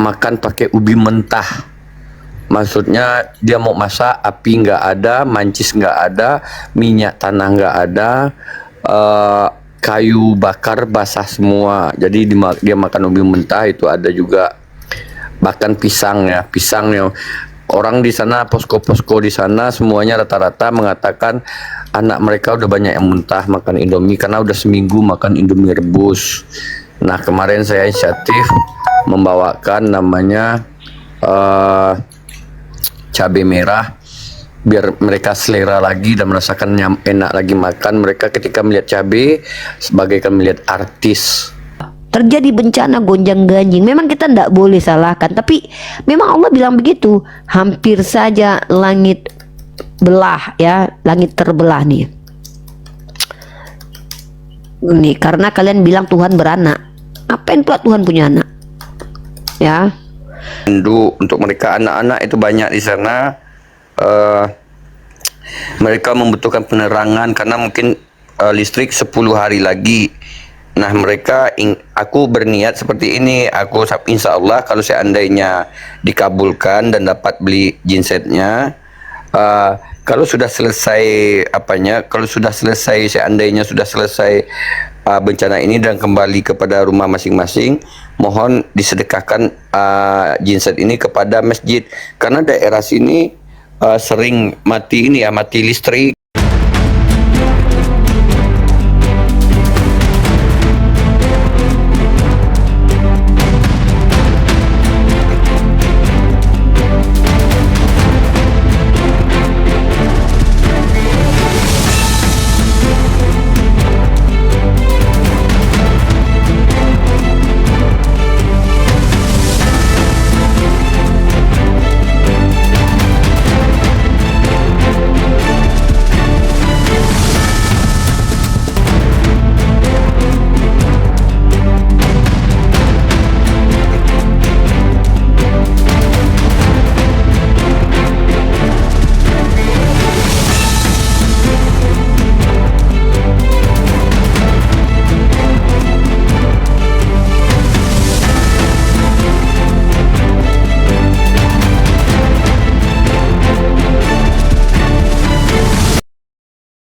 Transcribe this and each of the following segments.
makan pakai ubi mentah. Maksudnya dia mau masak, api nggak ada, mancis nggak ada, minyak tanah nggak ada, kayu bakar basah semua. Jadi dia makan ubi mentah. Itu ada juga bahkan pisang ya, orang di sana, posko-posko di sana semuanya rata-rata mengatakan anak mereka udah banyak yang muntah makan Indomie karena udah seminggu makan Indomie rebus. Nah, kemarin saya inisiatif membawakan namanya cabai merah biar mereka selera lagi dan merasakan enak lagi makan. Mereka ketika melihat cabai sebagaikan melihat artis. Terjadi bencana gonjang-ganjing, memang kita tidak boleh salahkan, tapi memang Allah bilang begitu. Hampir saja langit belah ya, langit terbelah nih karena kalian bilang Tuhan beranak. Apa yang Tuhan punya anak ya? Untuk mereka anak-anak itu banyak di sana. Mereka membutuhkan penerangan karena mungkin listrik 10 hari lagi. Nah, aku berniat seperti ini. Aku insya Allah kalau seandainya dikabulkan dan dapat beli gensetnya, kalau sudah selesai seandainya sudah selesai bencana ini dan kembali kepada rumah masing-masing, mohon disedekahkan genset ini kepada masjid karena daerah sini sering mati listrik.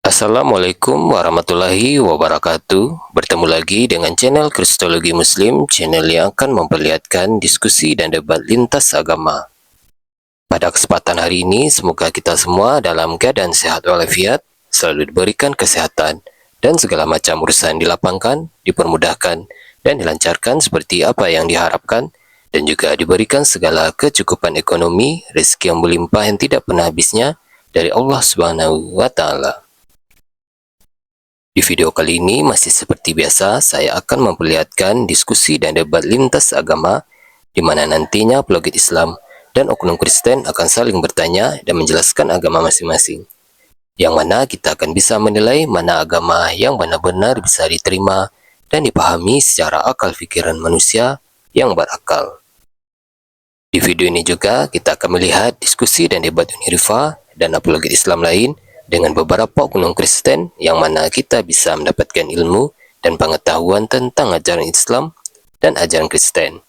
Assalamualaikum warahmatullahi wabarakatuh. Bertemu lagi dengan channel Kristologi Muslim, channel yang akan memperlihatkan diskusi dan debat lintas agama. Pada kesempatan hari ini, semoga kita semua dalam keadaan sehat walafiat, selalu diberikan kesehatan, dan segala macam urusan dilapangkan, dipermudahkan, dan dilancarkan seperti apa yang diharapkan, dan juga diberikan segala kecukupan ekonomi, rezeki yang berlimpah yang tidak pernah habisnya dari Allah Subhanahu wa Ta'ala. Di video kali ini masih seperti biasa, saya akan memperlihatkan diskusi dan debat lintas agama di mana nantinya apologet Islam dan oknum Kristen akan saling bertanya dan menjelaskan agama masing-masing. Yang mana kita akan bisa menilai mana agama yang benar-benar bisa diterima dan dipahami secara akal pikiran manusia yang berakal. Di video ini juga kita akan melihat diskusi dan debat Unirifa dan apologet Islam lain dengan beberapa oknum Kristen yang mana kita bisa mendapatkan ilmu dan pengetahuan tentang ajaran Islam dan ajaran Kristen.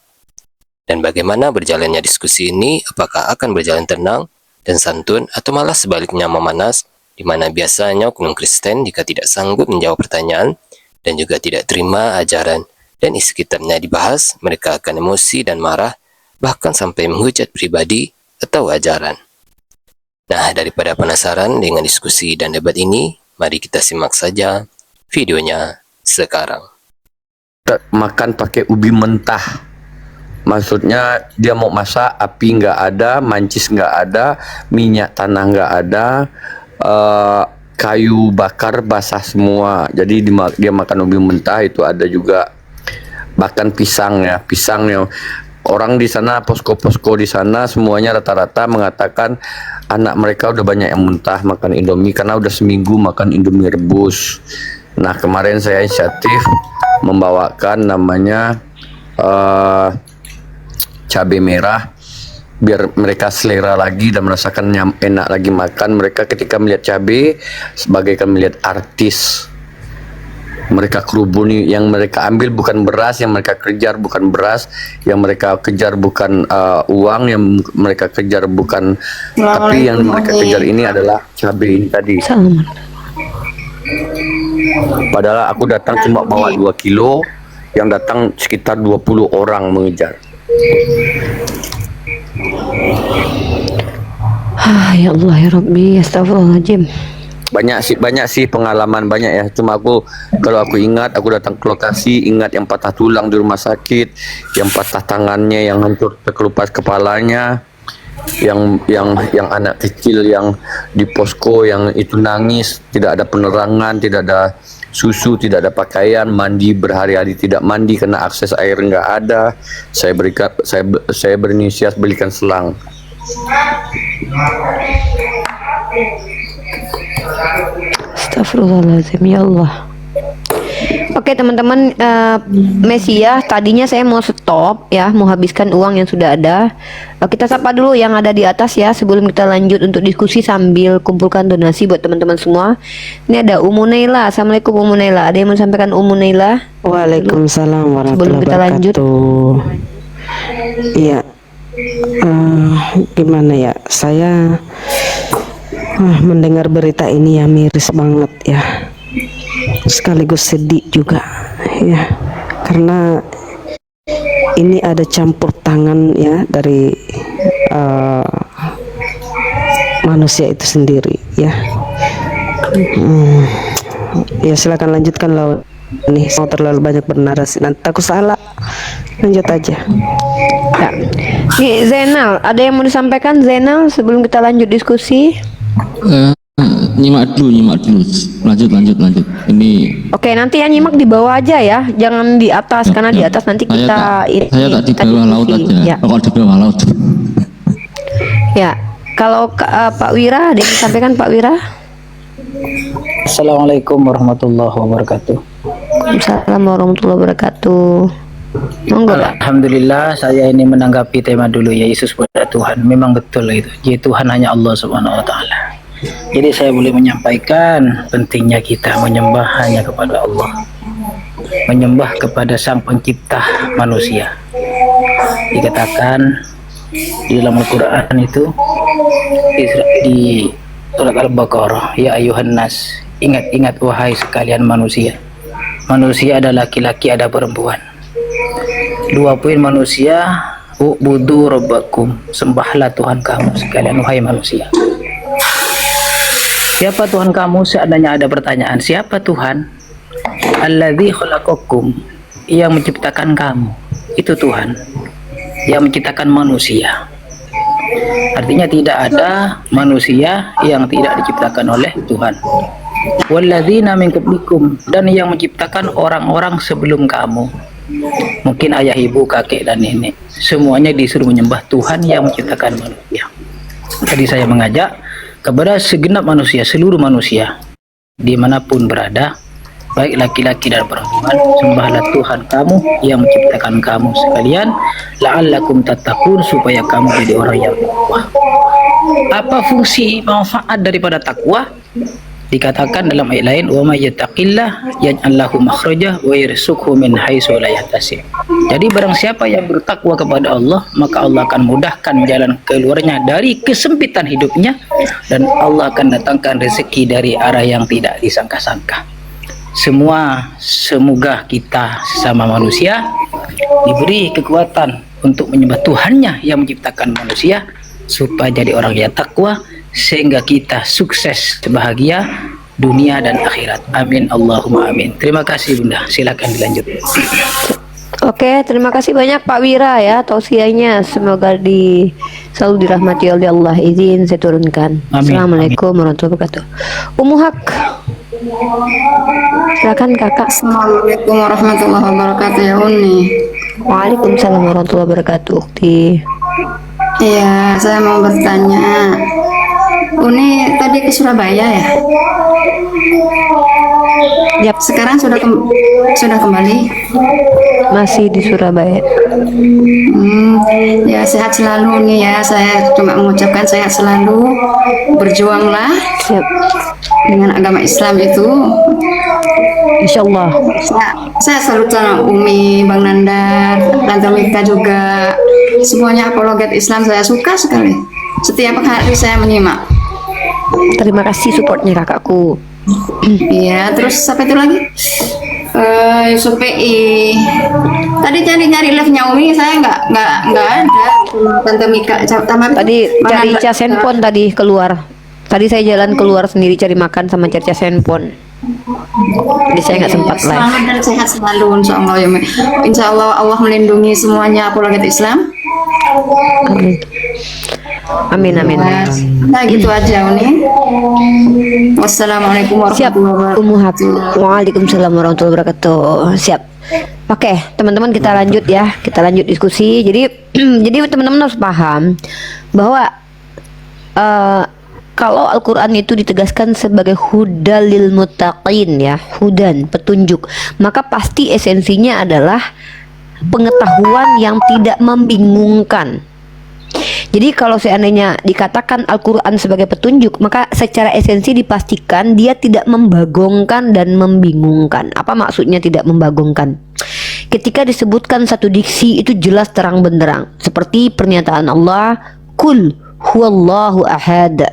Dan bagaimana berjalannya diskusi ini, apakah akan berjalan tenang dan santun atau malah sebaliknya memanas, di mana biasanya oknum Kristen jika tidak sanggup menjawab pertanyaan dan juga tidak terima ajaran dan isi kitabnya dibahas, mereka akan emosi dan marah, bahkan sampai menghujat pribadi atau ajaran. Nah, daripada penasaran dengan diskusi dan debat ini, mari kita simak saja videonya sekarang. Makan pakai ubi mentah. Maksudnya dia mau masak, api nggak ada, mancis nggak ada, minyak tanah nggak ada, kayu bakar basah semua. Jadi dia makan ubi mentah. Itu ada juga bahkan pisang ya, orang di sana, posko-posko di sana semuanya rata-rata mengatakan anak mereka udah banyak yang muntah makan Indomie karena udah seminggu makan Indomie rebus. Nah, kemarin saya inisiatif membawakan namanya cabai merah biar mereka selera lagi dan merasakan enak lagi makan. Mereka ketika melihat cabai sebagaikan melihat artis. Mereka kerubuni, yang mereka ambil bukan beras, yang mereka kejar bukan beras, yang mereka kejar bukan uang, yang mereka kejar bukan, tapi yang mereka kejar ini adalah cabai ini tadi. Salam. Padahal aku datang cuma bawa 2 kilo, yang datang sekitar 20 orang mengejar. Ya Allah ya Rabbi, astagfirullahaladzim. Banyak sih pengalaman banyak ya. Cuma kalau aku ingat, aku datang ke lokasi, ingat yang patah tulang di rumah sakit, yang patah tangannya, yang hancur terkelupas kepalanya, yang anak kecil yang di posko yang itu nangis, tidak ada penerangan, tidak ada susu, tidak ada pakaian, mandi berhari-hari tidak mandi karena akses air nggak ada. Saya berinisiatif belikan selang. Astagfirullahaladzim, ya Allah. Oke teman-teman, Mesia, tadinya saya mau stop ya, mau habiskan uang yang sudah ada. Kita sapa dulu yang ada di atas ya, sebelum kita lanjut untuk diskusi sambil kumpulkan donasi buat teman-teman semua. Ini ada Umu Naila. Assalamualaikum Umu Naila. Ada yang mau sampaikan Umu Naila? Waalaikumsalam Sebelum warahmatullahi kita lanjut. wabarakatuh. Iya, gimana ya? Saya mendengar berita ini ya miris banget ya. Sekaligus sedih juga ya, karena ini ada campur tangan ya dari manusia itu sendiri ya. Ya silakan lanjutkan lawan. Nih mau terlalu banyak bernarasi, nanti aku salah. Lanjut aja. Ya. Nih Zainal, ada yang mau disampaikan Zainal sebelum kita lanjut diskusi? Nyimak dulu, lanjut. Ini Oke, nanti yang nyimak di bawah aja ya, jangan di atas karena di atas nanti kita saya tak di bawah laut aja. Ya. Kalau di bawah laut. Ya, kalau Pak Wira ada yang disampaikan Pak Wira? Assalamualaikum warahmatullahi wabarakatuh. Assalamualaikum warahmatullahi wabarakatuh. Monggo Pak. Alhamdulillah, saya ini menanggapi tema dulu ya, Yesus pada Tuhan. Memang betul itu. Jadi Tuhan hanya Allah Subhanahu wa taala. Jadi saya boleh menyampaikan pentingnya kita menyembah hanya kepada Allah. Menyembah kepada Sang Pencipta manusia. Dikatakan di dalam Al-Qur'an itu di surat Al-Baqarah, ya ayuhan nas, ingat-ingat wahai sekalian manusia. Manusia ada laki-laki, ada perempuan. 2 poin manusia, ubudu rabbakum, sembahlah Tuhan kamu sekalian wahai manusia. Siapa Tuhan kamu? Seandainya ada pertanyaan, siapa Tuhan? Alladzi khalaqakum, yang menciptakan kamu. Itu Tuhan yang menciptakan manusia. Artinya tidak ada manusia yang tidak diciptakan oleh Tuhan. Walladzina min qablikum, dan yang menciptakan orang-orang sebelum kamu. Mungkin ayah, ibu, kakek, dan nenek. Semuanya disuruh menyembah Tuhan yang menciptakan manusia. Tadi saya mengajak kepada segenap manusia, seluruh manusia, dimanapun berada, baik laki-laki dan perempuan, sembahlah Tuhan kamu yang menciptakan kamu sekalian, la'allakum tattaqun, supaya kamu jadi orang yang takwa. Apa fungsi manfaat daripada takwa? Dikatakan dalam ayat lain, wa may yattaqillah yaj'al lahu makhraja wa yarzuqhu min haitsu la yahtasib. Jadi barang siapa yang bertakwa kepada Allah, maka Allah akan mudahkan jalan keluarnya dari kesempitan hidupnya, dan Allah akan datangkan rezeki dari arah yang tidak disangka-sangka. Semoga kita sesama manusia diberi kekuatan untuk menyembah Tuhannya yang menciptakan manusia, supaya jadi orang yang takwa, sehingga kita sukses bahagia dunia dan akhirat. Amin Allahumma amin. Terima kasih Bunda, silakan dilanjut. Oke, terima kasih banyak Pak Wira ya tausiahnya. Semoga selalu dirahmati oleh Allah. Izin saya turunkan. Amin. Assalamualaikum warahmatullahi wabarakatuh. Umu Hak, silakan kakak. Assalamualaikum warahmatullahi wabarakatuh ya Uni. Waalaikumsalam warahmatullahi wabarakatuh. Ukti. Iya, saya mau bertanya. Uni tadi ke Surabaya ya? Yap, Sekarang sudah kembali. masih di Surabaya. Ya sehat selalu nih ya. Saya cuma mengucapkan sehat selalu. Berjuanglah. Siap. dengan agama Islam itu. Insya Allah. Saya salut sama Umi, Bang Nandar, Tante Mika juga. Semuanya apologet Islam saya suka sekali. Setiap hari saya menyimak. Terima kasih supportnya kakakku. Iya, terus siapa itu lagi? Yusuf PI. Tadi nyari live-nya Umi, saya nggak ada. Tante Mika, Tadi cari cas handphone tadi keluar. Tadi saya jalan keluar sendiri cari makan sama cari cas handphone. Jadi saya nggak sempat live. Selamat dan sehat selalu, insya Allah ya Umi. Insya Allah Allah melindungi semuanya apologet Islam. Amin. Amin amin. Nah gitu aja Uni. Wassalamualaikum Siap. warahmatullahi wabarakatuh. Waalaikumsalam warahmatullahi wabarakatuh. Siap. Oke, teman-teman kita lanjut ya. Kita lanjut diskusi. Jadi jadi teman-teman harus paham bahwa kalau Al-Quran itu ditegaskan sebagai hudalil muttaqin ya, hudan, petunjuk, maka pasti esensinya adalah pengetahuan yang tidak membingungkan. Jadi kalau seandainya dikatakan Al-Quran sebagai petunjuk, maka secara esensi dipastikan dia tidak membagongkan dan membingungkan. Apa maksudnya tidak membagongkan? Ketika disebutkan satu diksi itu jelas terang benderang, seperti pernyataan Allah, Kul huwallahu ahad.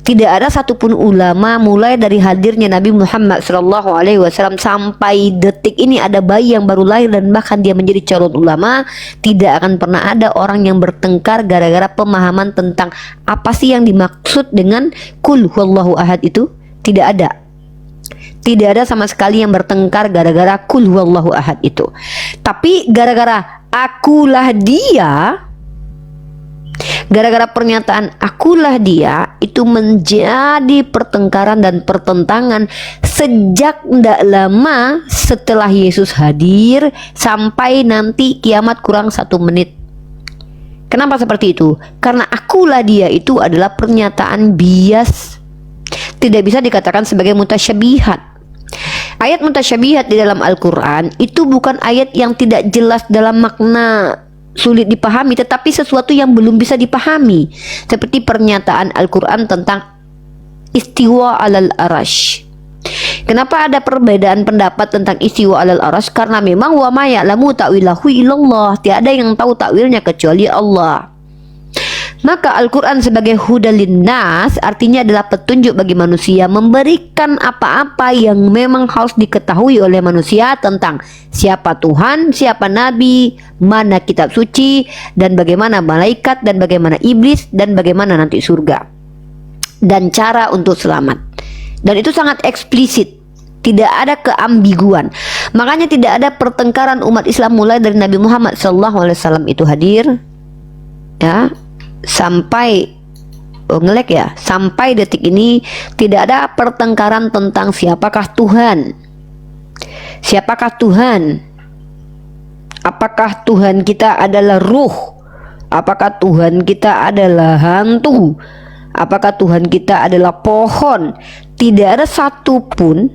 Tidak ada satupun ulama mulai dari hadirnya Nabi Muhammad SAW sampai detik ini ada bayi yang baru lahir dan bahkan dia menjadi calon ulama, tidak akan pernah ada orang yang bertengkar gara-gara pemahaman tentang apa sih yang dimaksud dengan Kul huwallahu ahad itu. Tidak ada. Tidak ada sama sekali yang bertengkar gara-gara Kul huwallahu ahad itu. Tapi gara-gara akulah dia, gara-gara pernyataan akulah dia itu menjadi pertengkaran dan pertentangan sejak tidak lama setelah Yesus hadir sampai nanti kiamat kurang 1 menit. Kenapa seperti itu? Karena akulah dia itu adalah pernyataan bias, tidak bisa dikatakan sebagai mutasyabihat. Ayat mutasyabihat di dalam Al-Quran itu bukan ayat yang tidak jelas dalam makna, sulit dipahami, tetapi sesuatu yang belum bisa dipahami, seperti pernyataan Al-Quran tentang istiwa alal arash. Kenapa ada perbedaan pendapat tentang istiwa alal arash? Karena memang wa ma ya'lamu ta'wilahu illallah, tiada yang tahu takwilnya kecuali Allah. Maka Al-Quran sebagai hudalin nas artinya adalah petunjuk bagi manusia, memberikan apa-apa yang memang harus diketahui oleh manusia tentang siapa Tuhan, siapa Nabi, mana kitab suci, dan bagaimana malaikat, dan bagaimana iblis, dan bagaimana nanti surga, dan cara untuk selamat. Dan itu sangat eksplisit, tidak ada keambiguan. Makanya tidak ada pertengkaran umat Islam mulai dari Nabi Muhammad SAW itu hadir ya, sampai sampai detik ini tidak ada pertengkaran tentang siapakah Tuhan. Siapakah Tuhan? Apakah Tuhan kita adalah ruh? Apakah Tuhan kita adalah hantu? Apakah Tuhan kita adalah pohon? Tidak ada satupun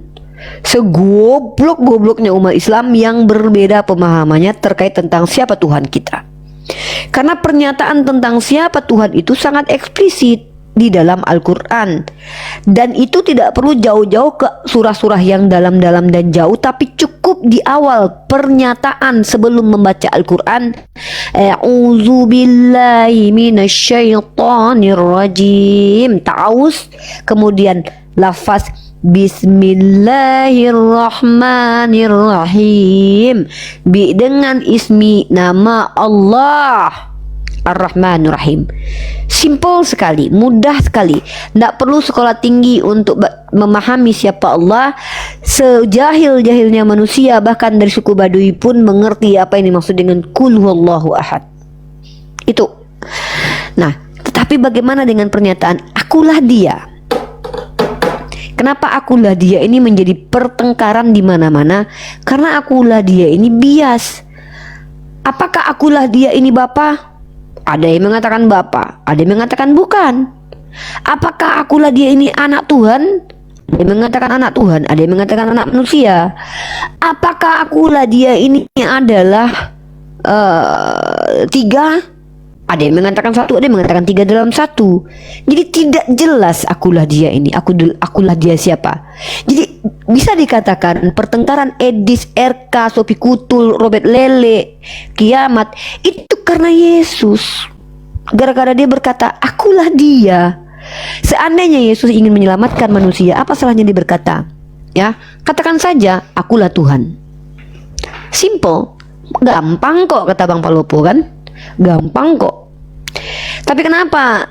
segoblok-gobloknya umat Islam yang berbeda pemahamannya terkait tentang siapa Tuhan kita. Karena pernyataan tentang siapa Tuhan itu sangat eksplisit di dalam Al-Quran, dan itu tidak perlu jauh-jauh ke surah-surah yang dalam-dalam dan jauh, tapi cukup di awal pernyataan sebelum membaca Al-Quran, a'udzu billahi minasyaitonir rajim, ta'awuz, kemudian lafaz Bismillahirrahmanirrahim, dengan ismi nama Allah Ar-Rahmanur Rahim. Simple sekali, mudah sekali. Tidak perlu sekolah tinggi untuk memahami siapa Allah. Sejahil-jahilnya manusia, bahkan dari suku Badui pun mengerti apa yang dimaksud dengan Kul huwallahu ahad. Itu. Nah, tetapi bagaimana dengan pernyataan akulah dia? Kenapa akulah dia ini menjadi pertengkaran di mana-mana? Karena akulah dia ini bias. Apakah akulah dia ini Bapa? Ada yang mengatakan Bapa, ada yang mengatakan bukan. Apakah akulah dia ini anak Tuhan? Ada yang mengatakan anak Tuhan, ada yang mengatakan anak manusia. Apakah akulah dia ini adalah 3? Ada yang mengatakan satu, ada yang mengatakan tiga dalam satu. Jadi tidak jelas akulah dia ini, akulah dia siapa. Jadi bisa dikatakan pertengkaran Edis, RK, Sophie Kutul, Robert Lele, Kiamat itu karena Yesus. Gara-gara dia berkata, akulah dia. Seandainya Yesus ingin menyelamatkan manusia, apa salahnya dia berkata? Ya, katakan saja, akulah Tuhan. Simple, gampang kok, kata Bang Palopo kan? Gampang kok. Tapi kenapa?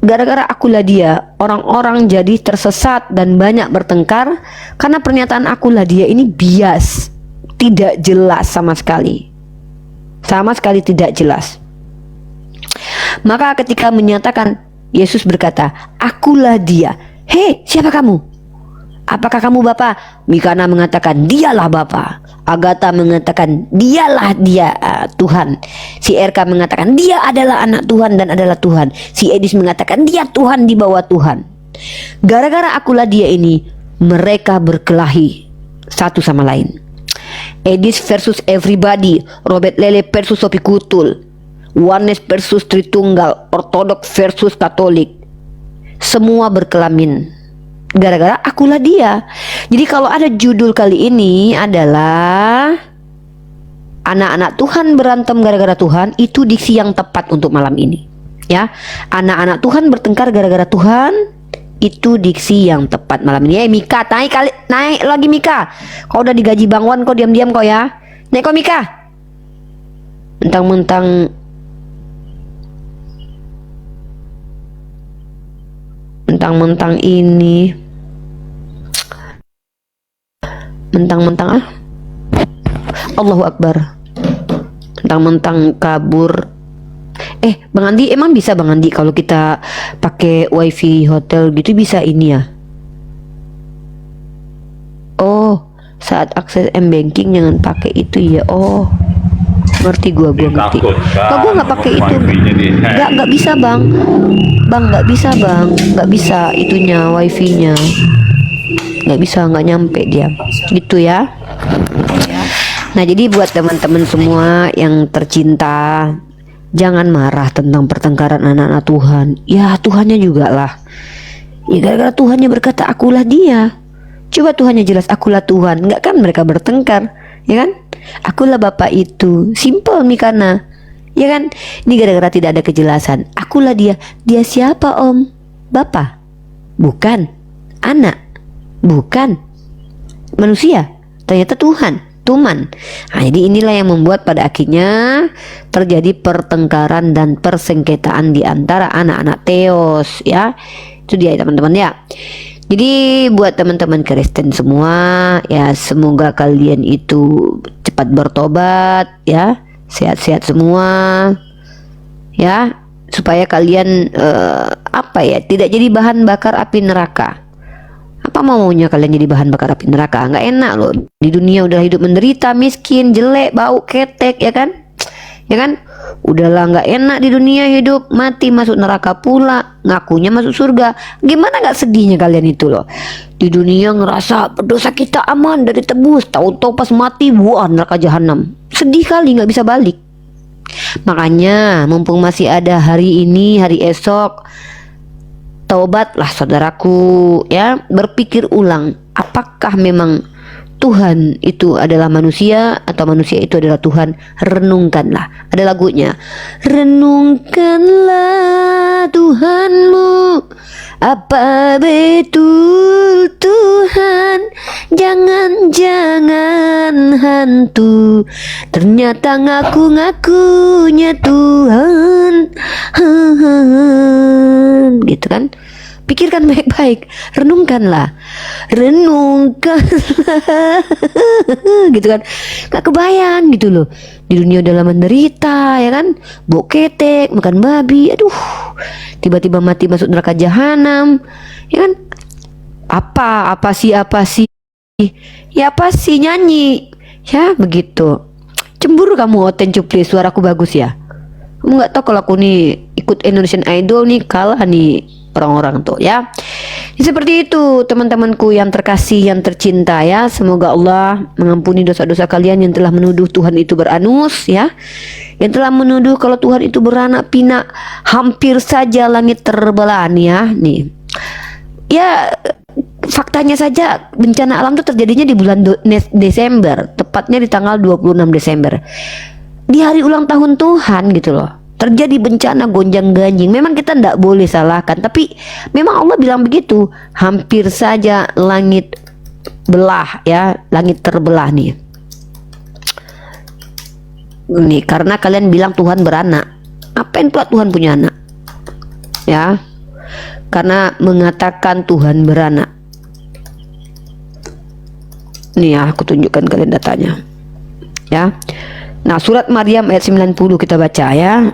Gara-gara akulah dia, orang-orang jadi tersesat dan banyak bertengkar karena pernyataan akulah dia ini bias, tidak jelas sama sekali. Sama sekali tidak jelas. Maka ketika menyatakan, Yesus berkata, akulah dia. Hei, siapa kamu? Apakah kamu Bapa? Mikana mengatakan, dialah Bapa. Agatha mengatakan, dialah dia Tuhan. Si RK mengatakan, dia adalah anak Tuhan dan adalah Tuhan. Si Edis mengatakan, dia Tuhan di bawah Tuhan. Gara-gara akulah dia ini, mereka berkelahi satu sama lain. Edis versus everybody, Robert Lele versus Sophie Kutul, Oneness versus Tritunggal, Ortodok versus Katolik. Semua berkelamin gara-gara akulah dia. Jadi kalau ada judul kali ini adalah anak-anak Tuhan berantem gara-gara Tuhan, itu diksi yang tepat untuk malam ini. Ya, anak-anak Tuhan bertengkar gara-gara Tuhan, itu diksi yang tepat malam ini. Mika, naik lagi Mika. Kau udah digaji Bang Wan, kau diam-diam kau ya. Naik kau Mika. Mentang-mentang ini, mentang-mentang Allahu Akbar, mentang-mentang kabur. Bang Andi, emang bisa Bang Andi kalau kita pakai wifi hotel gitu bisa ini ya? Oh, saat akses M-Banking jangan pakai itu ya. Oh, ngerti gua ngerti. Kalau gua nggak pakai itu, nggak bisa Bang, nggak bisa Bang, nggak bisa itunya wifi-nya, nggak bisa, nggak nyampe dia, gitu ya. Nah, jadi buat teman-teman semua yang tercinta, jangan marah tentang pertengkaran anak-anak Tuhan. Ya, Tuhannya juga lah. Ya, gara-gara Tuhannya berkata, akulah dia. Coba Tuhannya jelas, akulah Tuhan. Enggak kan mereka bertengkar, ya kan? Akulah Bapak itu. Simple Mikana, ya kan? Ini gara-gara tidak ada kejelasan. Akulah dia. Dia siapa Om? Bapak? Bukan. Anak? Bukan. Manusia? Ternyata Tuhan. Tuman. Nah, jadi inilah yang membuat pada akhirnya terjadi pertengkaran dan persengketaan di antara anak-anak Theos, ya. Itu dia teman-teman ya. Jadi buat teman-teman Kristen semua, ya semoga kalian itu cepat bertobat, ya, sehat-sehat semua, ya, supaya kalian tidak jadi bahan bakar api neraka. Apa maunya kalian jadi bahan bakar api neraka? Nggak enak loh. Di dunia udah hidup menderita, miskin, jelek, bau, ketek, ya kan? Ya kan? Udahlah nggak enak di dunia hidup, mati masuk neraka pula, ngakunya masuk surga. Gimana nggak sedihnya kalian itu loh? Di dunia ngerasa berdosa kita aman dari tebus, tahu-tahu pas mati, wah neraka jahanam. Sedih kali nggak bisa balik. Makanya mumpung masih ada hari ini, hari esok, taubatlah saudaraku, ya, berpikir ulang, apakah memang Tuhan itu adalah manusia atau manusia itu adalah Tuhan? Renungkanlah. Ada lagunya. Renungkanlah Tuhanmu, apa betul Tuhan? Jangan-jangan hantu, ternyata ngaku-ngakunya Tuhan. Gitu kan? Pikirkan baik-baik, renungkanlah, gitu kan? Gak kebayang gitu loh. Di dunia udah menderita, ya kan? Bau ketek, makan babi, aduh, tiba-tiba mati masuk neraka jahanam, ya kan? Apa sih? Ya apa sih nyanyi? Ya begitu. Cemburu kamu Oten Cupli, suaraku bagus ya? Kamu nggak tahu kalau aku nih ikut Indonesian Idol nih kalah nih orang-orang tuh ya. Seperti itu teman-temanku yang terkasih, yang tercinta ya. Semoga Allah mengampuni dosa-dosa kalian yang telah menuduh Tuhan itu beranus ya. Yang telah menuduh kalau Tuhan itu beranak pinak, hampir saja langit terbelah nih ya. Nih. Ya faktanya saja bencana alam itu terjadinya di bulan Desember, tepatnya di tanggal 26 Desember. Di hari ulang tahun Tuhan gitu loh. Terjadi bencana gonjang-ganjing. Memang kita tidak boleh salahkan, tapi memang Allah bilang begitu. Hampir saja langit belah ya, langit terbelah nih. Nih karena kalian bilang Tuhan beranak. Apa yang Tuhan punya anak? Ya. Karena mengatakan Tuhan beranak. Nih ya, aku tunjukkan kalian datanya. Ya. Nah, surat Maryam ayat 90 kita baca ya.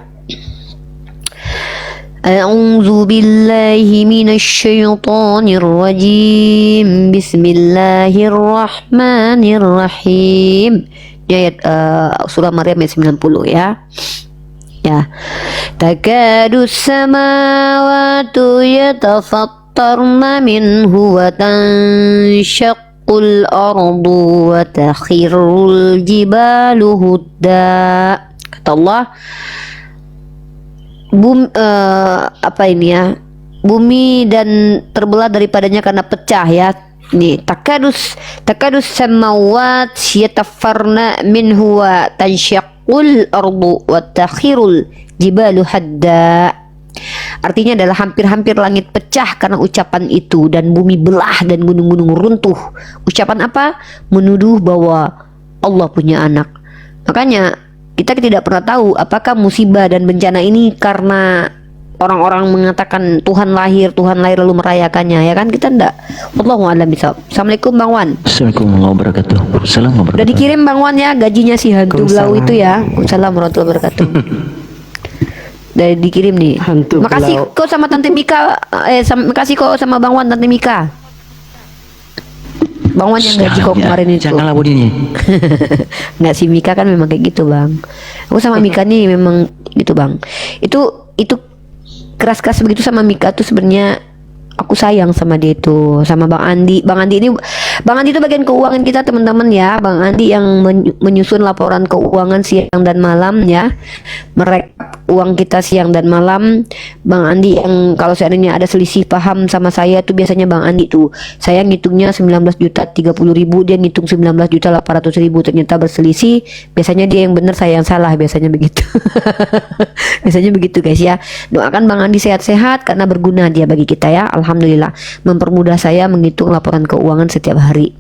A'udzu billahi minasy syaithanir rajim. Bismillahirrahmanirrahim. Ini ayat surah Maryam ayat 90 ya. Ya. Takadu samawati yatafattarna minhu wa tanshaqqul ardu wa takhirrul jibalu hudda. Kata Allah, apa ini ya, bumi dan terbelah daripadanya karena pecah ya. Nih takadus samawat yatafarna minhu wa tanshaqqul ardu wa takhirul jibalu hadda. Artinya adalah hampir-hampir langit pecah karena ucapan itu, dan bumi belah dan gunung-gunung runtuh. Ucapan apa? Menuduh bahwa Allah punya anak. Makanya kita tidak pernah tahu apakah musibah dan bencana ini karena orang-orang mengatakan Tuhan lahir lalu merayakannya, ya kan? Kita enggak. Wallahu a'lam bishawab. Assalamualaikum Bang Wan. Assalamualaikum warahmatullahi wabarakatuh. Assalamualaikum Udah dikirim Bang Wan ya gajinya si hantu blau itu ya. Assalamualaikum warahmatullahi wabarakatuh. Udah dikirim nih. Hantu Makasih blau. kok sama Tante Mika. Makasih kok sama Bang Wan, Tante Mika. Bang Wan yang gaji kok kemarin itu. Janganlah bodinya. Nggak, si Mika kan memang kayak gitu Bang. Aku sama Mika nih memang gitu Bang. Itu keras-keras begitu sama Mika tuh sebenarnya aku sayang sama dia itu, sama Bang Andi. Bang Andi itu bagian keuangan kita teman-teman ya. Bang Andi yang menyusun laporan keuangan siang dan malam ya. Merekap uang kita siang dan malam. Bang Andi yang kalau seandainya ada selisih paham sama saya tuh biasanya Bang Andi tuh, saya ngitungnya 19.030.000, dia ngitung 19.800.000, ternyata berselisih. Biasanya dia yang benar, saya yang salah, biasanya begitu. Biasanya begitu guys ya. Doakan Bang Andi sehat-sehat karena berguna dia bagi kita ya. Alhamdulillah mempermudah saya menghitung laporan keuangan setiap hari.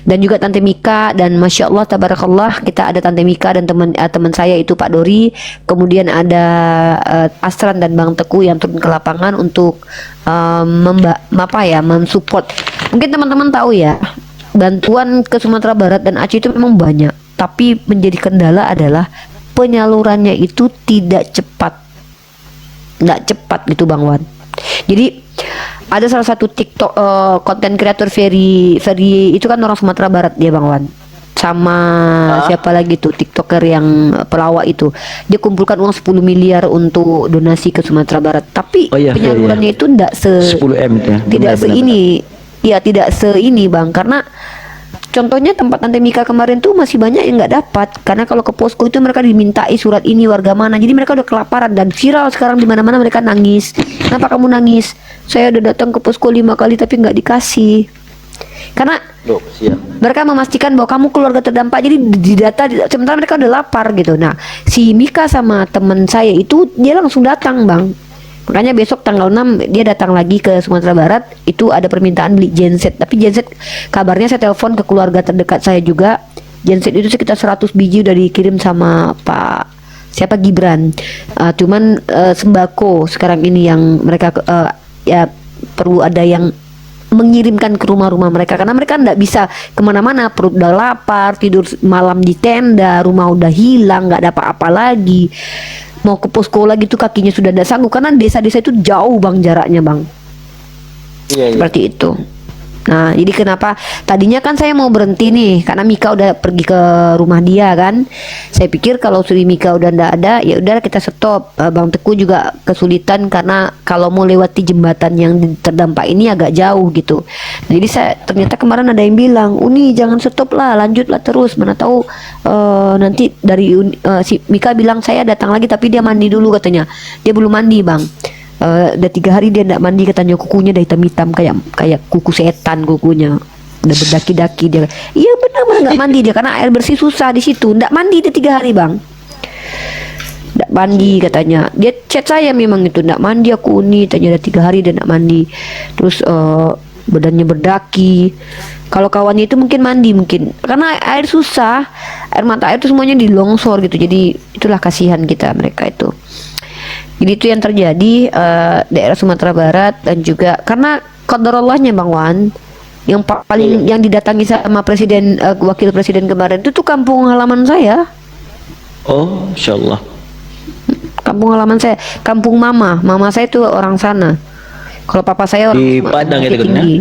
Dan juga Tante Mika, dan Masya Allah tabarakallah, kita ada Tante Mika dan teman saya itu Pak Dori, kemudian ada Asran dan Bang Teku yang turun ke lapangan untuk mensupport. Mungkin teman-teman tahu ya, bantuan ke Sumatera Barat dan Aceh itu memang banyak, tapi menjadi kendala adalah penyalurannya itu tidak cepat gitu Bang Wan. Jadi ada salah satu TikTok konten kreator Ferry itu kan orang Sumatera Barat dia Bang Wan, sama siapa lagi tuh TikToker yang pelawak itu, dia kumpulkan uang 10 miliar untuk donasi ke Sumatera Barat, tapi penyalurannya itu tidak 10M ya. tidak seini ya, tidak seini Bang, karena contohnya tempat Tante Mika kemarin tuh masih banyak yang nggak dapat, karena kalau ke posko itu mereka dimintai surat ini warga mana, jadi mereka udah kelaparan dan viral sekarang di mana-mana. Mereka nangis, kenapa kamu nangis? Saya udah datang ke posko 5 kali tapi nggak dikasih, karena mereka memastikan bahwa kamu keluarga terdampak, jadi didata sementara mereka udah lapar gitu. Nah si Mika sama teman saya itu dia langsung datang Bang, makanya besok tanggal 6 dia datang lagi ke Sumatera Barat. Itu ada permintaan beli genset, tapi genset kabarnya saya telepon ke keluarga terdekat saya juga, genset itu sekitar 100 biji udah dikirim sama Pak siapa Gibran. Cuman sembako sekarang ini yang mereka ya perlu ada yang mengirimkan ke rumah-rumah mereka, karena mereka nggak bisa kemana-mana, perut udah lapar, tidur malam di tenda, rumah udah hilang, nggak ada apa-apa lagi, mau ke posko lagi tuh kakinya sudah tidak sanggup, karena desa-desa itu jauh Bang jaraknya Bang. Seperti itu. Nah, jadi kenapa tadinya kan saya mau berhenti nih karena Mika udah pergi ke rumah dia kan. Saya pikir kalau Sri Mika udah ndak ada, ya udah kita stop. Bang Teguh juga kesulitan karena kalau mau lewati jembatan yang terdampak ini agak jauh gitu. Nah, jadi saya ternyata kemarin ada yang bilang, "Uni jangan stop lah, lanjutlah terus. Mana tahu nanti dari si Mika bilang saya datang lagi tapi dia mandi dulu katanya. Dia belum mandi, Bang. Udah 3 hari dia ndak mandi katanya, kukunya udah hitam-hitam kayak kuku setan kukunya, udah berdaki-daki dia. Iya benar nggak mandi dia karena air bersih susah di situ, ndak mandi dia 3 hari Bang, ndak mandi katanya. Dia chat saya memang itu ndak mandi aku Uni, tanya udah 3 hari dia ndak mandi, terus badannya berdaki. Kalau kawannya itu mungkin mandi mungkin karena air susah, air mata air itu semuanya di longsor gitu, jadi itulah kasihan kita mereka itu. Jadi itu yang terjadi daerah Sumatera Barat dan juga karena qadarallahnya Bang Wan yang paling yang didatangi sama presiden wakil presiden kemarin itu tuh kampung halaman saya. Oh, insyaallah. Kampung halaman saya, kampung mama saya itu orang sana. Kalau papa saya orang Di Padang Bukit itu kan, Tinggi.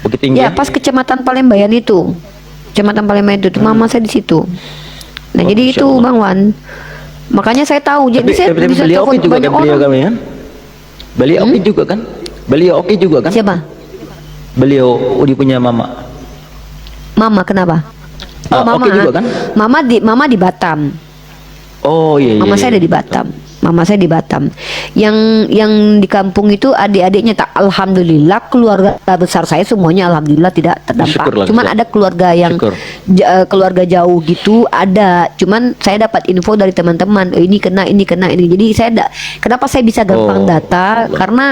Bukit Tinggi. Ya, pas kecamatan Palembayan itu. Kecamatan Palembayan itu, mama saya di situ. Nah, Oh, jadi itu insyaallah. Bang Wan. Makanya saya tahu, jadi saya Tapi bisa beliau telepon oke juga banyak kan, beliau orang. kami kan? Beliau oke juga kan? Beliau oke juga kan? Siapa? Beliau Udi punya mama. Mama kenapa? Oke juga kan? Mama di Batam. Oh iya iya. Mama saya iya. ada di Batam. Mama saya di Batam. Yang di kampung itu adik-adiknya tak, alhamdulillah keluarga besar saya semuanya alhamdulillah tidak terdampak. Syukurlah, Cuman bisa. ada keluarga yang Syukur. keluarga jauh gitu ada. Cuman saya dapat info dari teman-teman, ini kena ini. Jadi kenapa saya bisa gampang Oh, data? Allah. Karena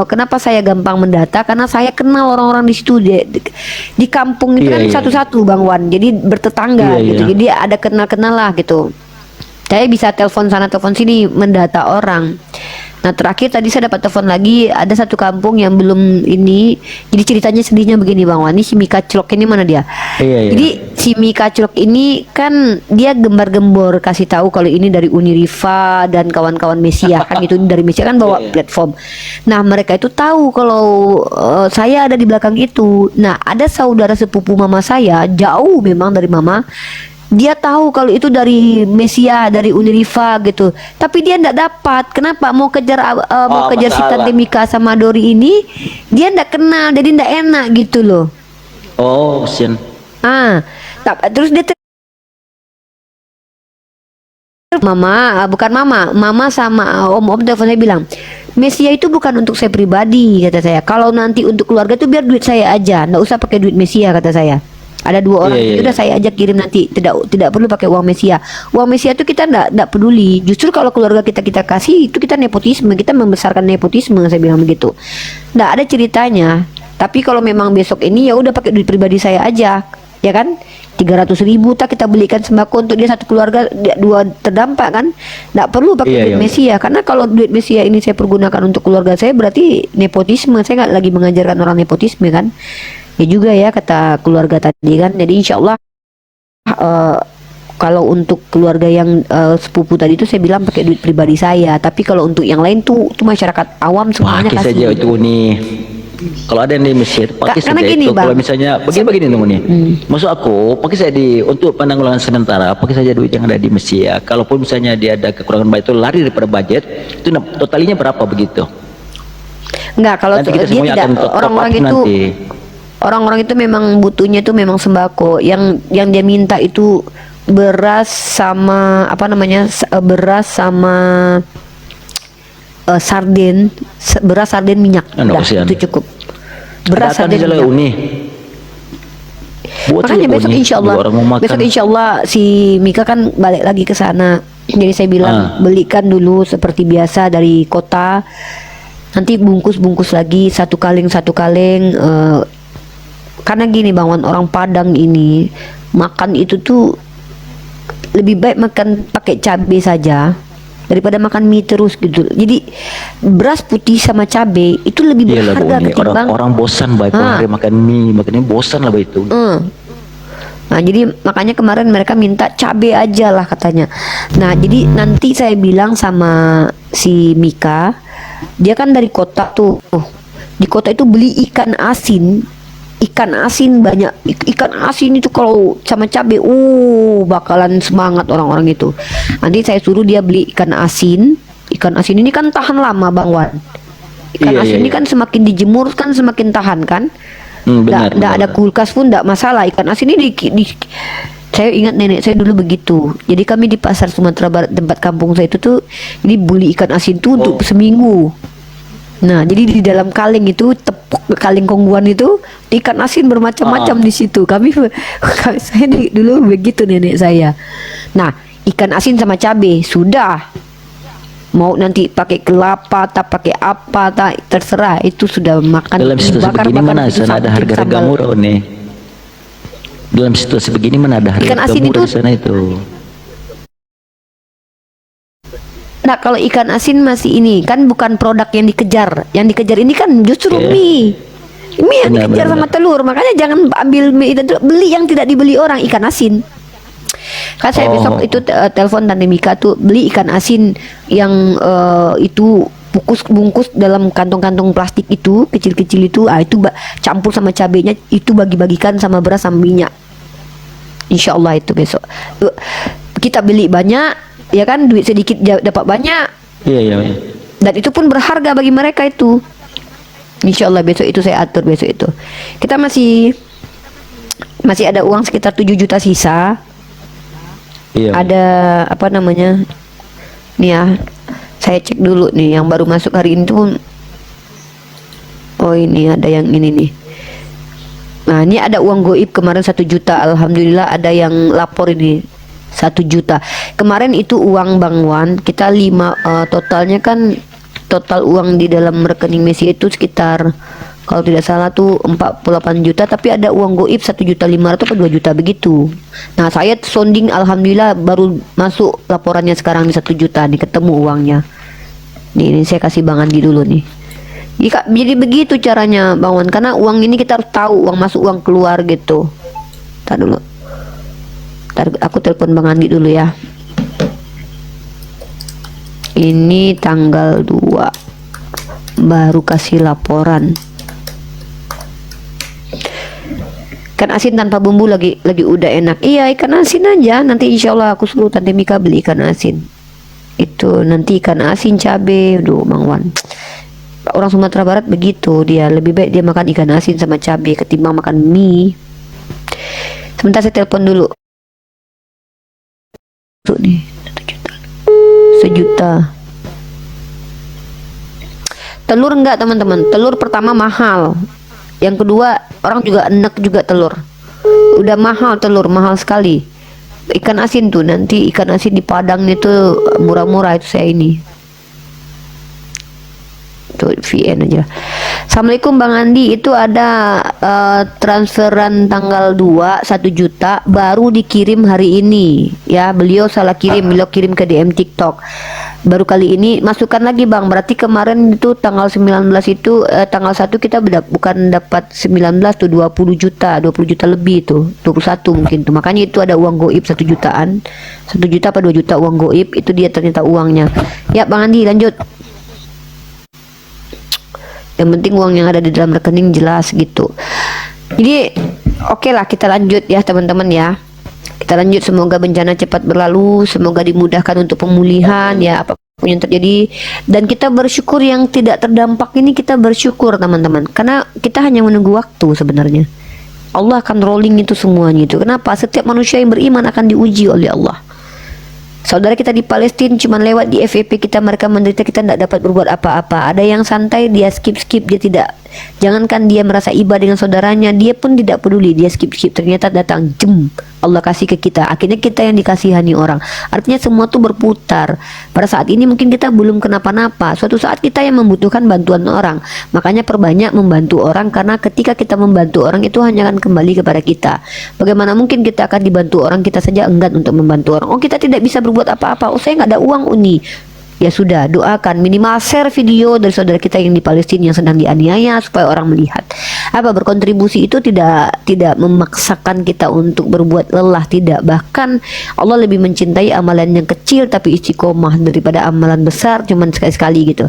kenapa saya gampang mendata? Karena saya kenal orang-orang di situ di kampung itu Iya, kan iya. satu-satu Bang Wan. Jadi bertetangga Iya, gitu. iya. Jadi ada kenal-kenal lah gitu. Saya bisa telepon sana telepon sini mendata orang. Nah terakhir tadi saya dapat telepon lagi, ada satu kampung yang belum ini. Jadi ceritanya sedihnya begini Bang Wan, ini si Mika Celok ini mana dia? Iya, iya. Jadi si Mika Celok ini kan dia gembar-gembor kasih tahu kalau ini dari Uniriva dan kawan-kawan Mesia kan itu dari Mesia kan bawa Iya, iya. platform. Nah mereka itu tahu kalau saya ada di belakang itu. Nah ada saudara sepupu mama saya jauh memang dari mama. Dia tahu kalau itu dari Mesia, dari Uniriva gitu. Tapi dia enggak dapat. Kenapa? Mau kejar si masalah. Tante Mika sama Dori ini, dia enggak kenal, jadi enggak enak gitu loh. Oh, sian. Terus dia bukan mama sama om telepon saya bilang, Mesia itu bukan untuk saya pribadi kata saya. Kalau nanti untuk keluarga itu biar duit saya aja, enggak usah pakai duit Mesia kata saya. Ada 2 orang, Iya, iya, udah iya. saya ajak kirim nanti, tidak perlu pakai uang Mesia. Uang Mesia itu kita enggak peduli. Justru kalau keluarga kita kasih itu kita nepotisme, kita membesarkan nepotisme, saya bilang begitu. Enggak ada ceritanya. Tapi kalau memang besok ini ya udah pakai duit pribadi saya aja, ya kan? 300.000 tak kita belikan sembako untuk dia satu keluarga, 2 terdampak kan? Enggak perlu pakai Iya, duit iya. Mesia, karena kalau duit Mesia ini saya pergunakan untuk keluarga saya berarti nepotisme. Saya nggak lagi mengajarkan orang nepotisme kan? Ya juga ya kata keluarga tadi kan. Jadi insya Allah kalau untuk keluarga yang sepupu tadi itu saya bilang pakai duit pribadi saya. Tapi kalau untuk yang lain tuh masyarakat awam semuanya Pakai kasih. saja itu nih. Kalau ada yang di Mesir, pakai Karena saja gini, itu. Bang. Kalau misalnya begini nih, nih. Maksud aku, pakai saja untuk penanggulangan sementara, pakai saja duit yang ada di Mesir. Kalaupun misalnya dia ada kekurangan budget, itu lari daripada budget, itu totalinya berapa begitu? Enggak, kalau Nanti kita dia semuanya tidak akan top up orang-orang itu nanti. orang-orang itu memang butuhnya itu memang sembako. Yang dia minta itu beras sama apa namanya? Beras sama sarden, beras sarden minyak. Anak Udah, kasihan. itu cukup. Beras Datang sarden saja minyak. Uni. Buat Makanya saja besok Uni, insya Allah, dua orang mau makan. besok insya Allah si Mika kan balik lagi ke sana. Jadi saya bilang belikan dulu seperti biasa dari kota. Nanti bungkus lagi satu kaleng. Karena gini Bang Wan, orang Padang ini makan itu tuh lebih baik makan pakai cabai saja daripada makan mie terus gitu. Jadi beras putih sama cabai itu lebih Iyalah, berharga Uni. ketimbang Orang bosan baik hari makan mie, makannya bosan lah baik itu. Nah jadi makanya kemarin mereka minta cabai aja lah katanya. Nah jadi nanti saya bilang sama si Mika, dia kan dari kota tuh. di kota itu beli ikan asin. Ikan asin banyak. Ikan asin itu kalau sama cabai, bakalan semangat orang-orang itu. Nanti saya suruh dia beli ikan asin. Ikan asin ini kan tahan lama, Bang Wan. Ikan asin ini kan semakin dijemur kan semakin tahan kan. Benar, Nggak ada kulkas pun nggak masalah. Ikan asin ini saya ingat nenek saya dulu begitu. Jadi kami di pasar Sumatera Barat tempat kampung saya itu tuh, ini beli ikan asin tuh untuk seminggu. Nah, jadi di dalam kaleng itu, kaleng kongguan itu, ikan asin bermacam-macam di situ. Saya dulu begitu nenek saya. Nah, ikan asin sama cabai sudah. Mau nanti pakai kelapa, tak pakai apa, tak terserah. Itu sudah makan. Dalam situasi begini mana sana ada harga-harga murah nih? Dalam situasi begini mana ada harga murah di sana itu? Nah, kalau ikan asin masih ini kan bukan produk yang dikejar. Yang dikejar ini kan justru mie. Mie yang dikejar sama telur. Makanya jangan ambil mie itu, beli yang tidak dibeli orang, ikan asin. Kan saya besok itu telepon Tante Mika tuh, beli ikan asin yang itu bungkus dalam kantong-kantong plastik itu, kecil-kecil itu, itu campur sama cabenya, itu bagi-bagikan sama beras sama minyak. Insya Allah itu besok. Kita beli banyak. Ya kan, duit sedikit dapat banyak. Iya. Dan itu pun berharga bagi mereka itu. Insya Allah besok itu saya atur besok itu. Kita masih ada uang sekitar 7 juta sisa. Iya. Ada apa namanya? Nih ya, saya cek dulu nih yang baru masuk hari ini tuh. Oh, ini ada yang ini nih. Nah, ini ada uang goib kemarin 1 juta. Alhamdulillah ada yang lapor ini 1 juta. Kemarin itu uang Bang Wan, kita totalnya kan, total uang di dalam rekening Messi itu sekitar, kalau tidak salah tuh 48 juta, tapi ada uang goib 1.500.000 atau 2 juta begitu. Nah, saya sounding, alhamdulillah baru masuk laporannya sekarang di 1 juta nih, ketemu uangnya. Nih, ini saya kasih Bang Andi dulu nih. Jadi begitu caranya Bang Wan, karena uang ini kita harus tahu uang masuk uang keluar gitu. Tar dulu. Aku telepon Bang Andi dulu ya. Ini tanggal 2 baru kasih laporan. Ikan asin tanpa bumbu lagi udah enak. Iya, ikan asin aja. Nanti insya Allah aku suruh Tante Mika beli ikan asin. Itu nanti ikan asin cabe. Aduh, Bang Wan. Orang Sumatera Barat begitu, dia lebih baik dia makan ikan asin sama cabe ketimbang makan mie. Sebentar saya telepon dulu. Nih 1 juta. Telur enggak teman-teman, telur pertama mahal, yang kedua orang juga enak juga telur, udah mahal telur, mahal sekali. Ikan asin tuh, nanti ikan asin di Padang itu murah-murah itu saya ini tuh VN aja. Assalamualaikum Bang Andi, itu ada transferan tanggal 2 1 juta baru dikirim hari ini ya, beliau salah kirim, beliau kirim ke DM TikTok baru kali ini. Masukkan lagi Bang, berarti kemarin itu tanggal 19 itu tanggal 1 kita bukan dapat 19 tuh 20 juta lebih tuh, 21 mungkin tuh, makanya itu ada uang goib 1 jutaan, 1 juta apa 2 juta uang goib, itu dia ternyata uangnya ya. Bang Andi lanjut. Yang penting uang yang ada di dalam rekening jelas gitu. Jadi oke lah, kita lanjut ya teman-teman ya. Kita lanjut, semoga bencana cepat berlalu, semoga dimudahkan untuk pemulihan ya, apapun yang terjadi. Dan kita bersyukur yang tidak terdampak ini, kita bersyukur teman-teman, karena kita hanya menunggu waktu sebenarnya. Allah akan rolling itu semuanya itu. Kenapa? Setiap manusia yang beriman akan diuji oleh Allah. Saudara kita di Palestina cuma lewat di FVP kita, mereka menderita, kita tidak dapat berbuat apa-apa. Ada yang santai, dia skip, dia tidak, jangankan dia merasa iba dengan saudaranya, dia pun tidak peduli, dia skip. Ternyata datang Allah kasih ke kita, akhirnya kita yang dikasihani orang. Artinya semua tuh berputar. Pada saat ini mungkin kita belum kenapa-napa, suatu saat kita yang membutuhkan bantuan orang. Makanya perbanyak membantu orang, karena ketika kita membantu orang itu hanya akan kembali kepada kita. Bagaimana mungkin kita akan dibantu orang, kita saja enggan untuk membantu orang. Oh, kita tidak bisa berbuat apa-apa, oh saya nggak ada uang Uni. Ya sudah, doakan, minimal share video dari saudara kita yang di Palestina yang sedang dianiaya supaya orang melihat. apa berkontribusi itu tidak memaksakan kita untuk berbuat lelah, tidak. Bahkan Allah lebih mencintai amalan yang kecil tapi istiqomah daripada amalan besar cuman sekali-sekali gitu.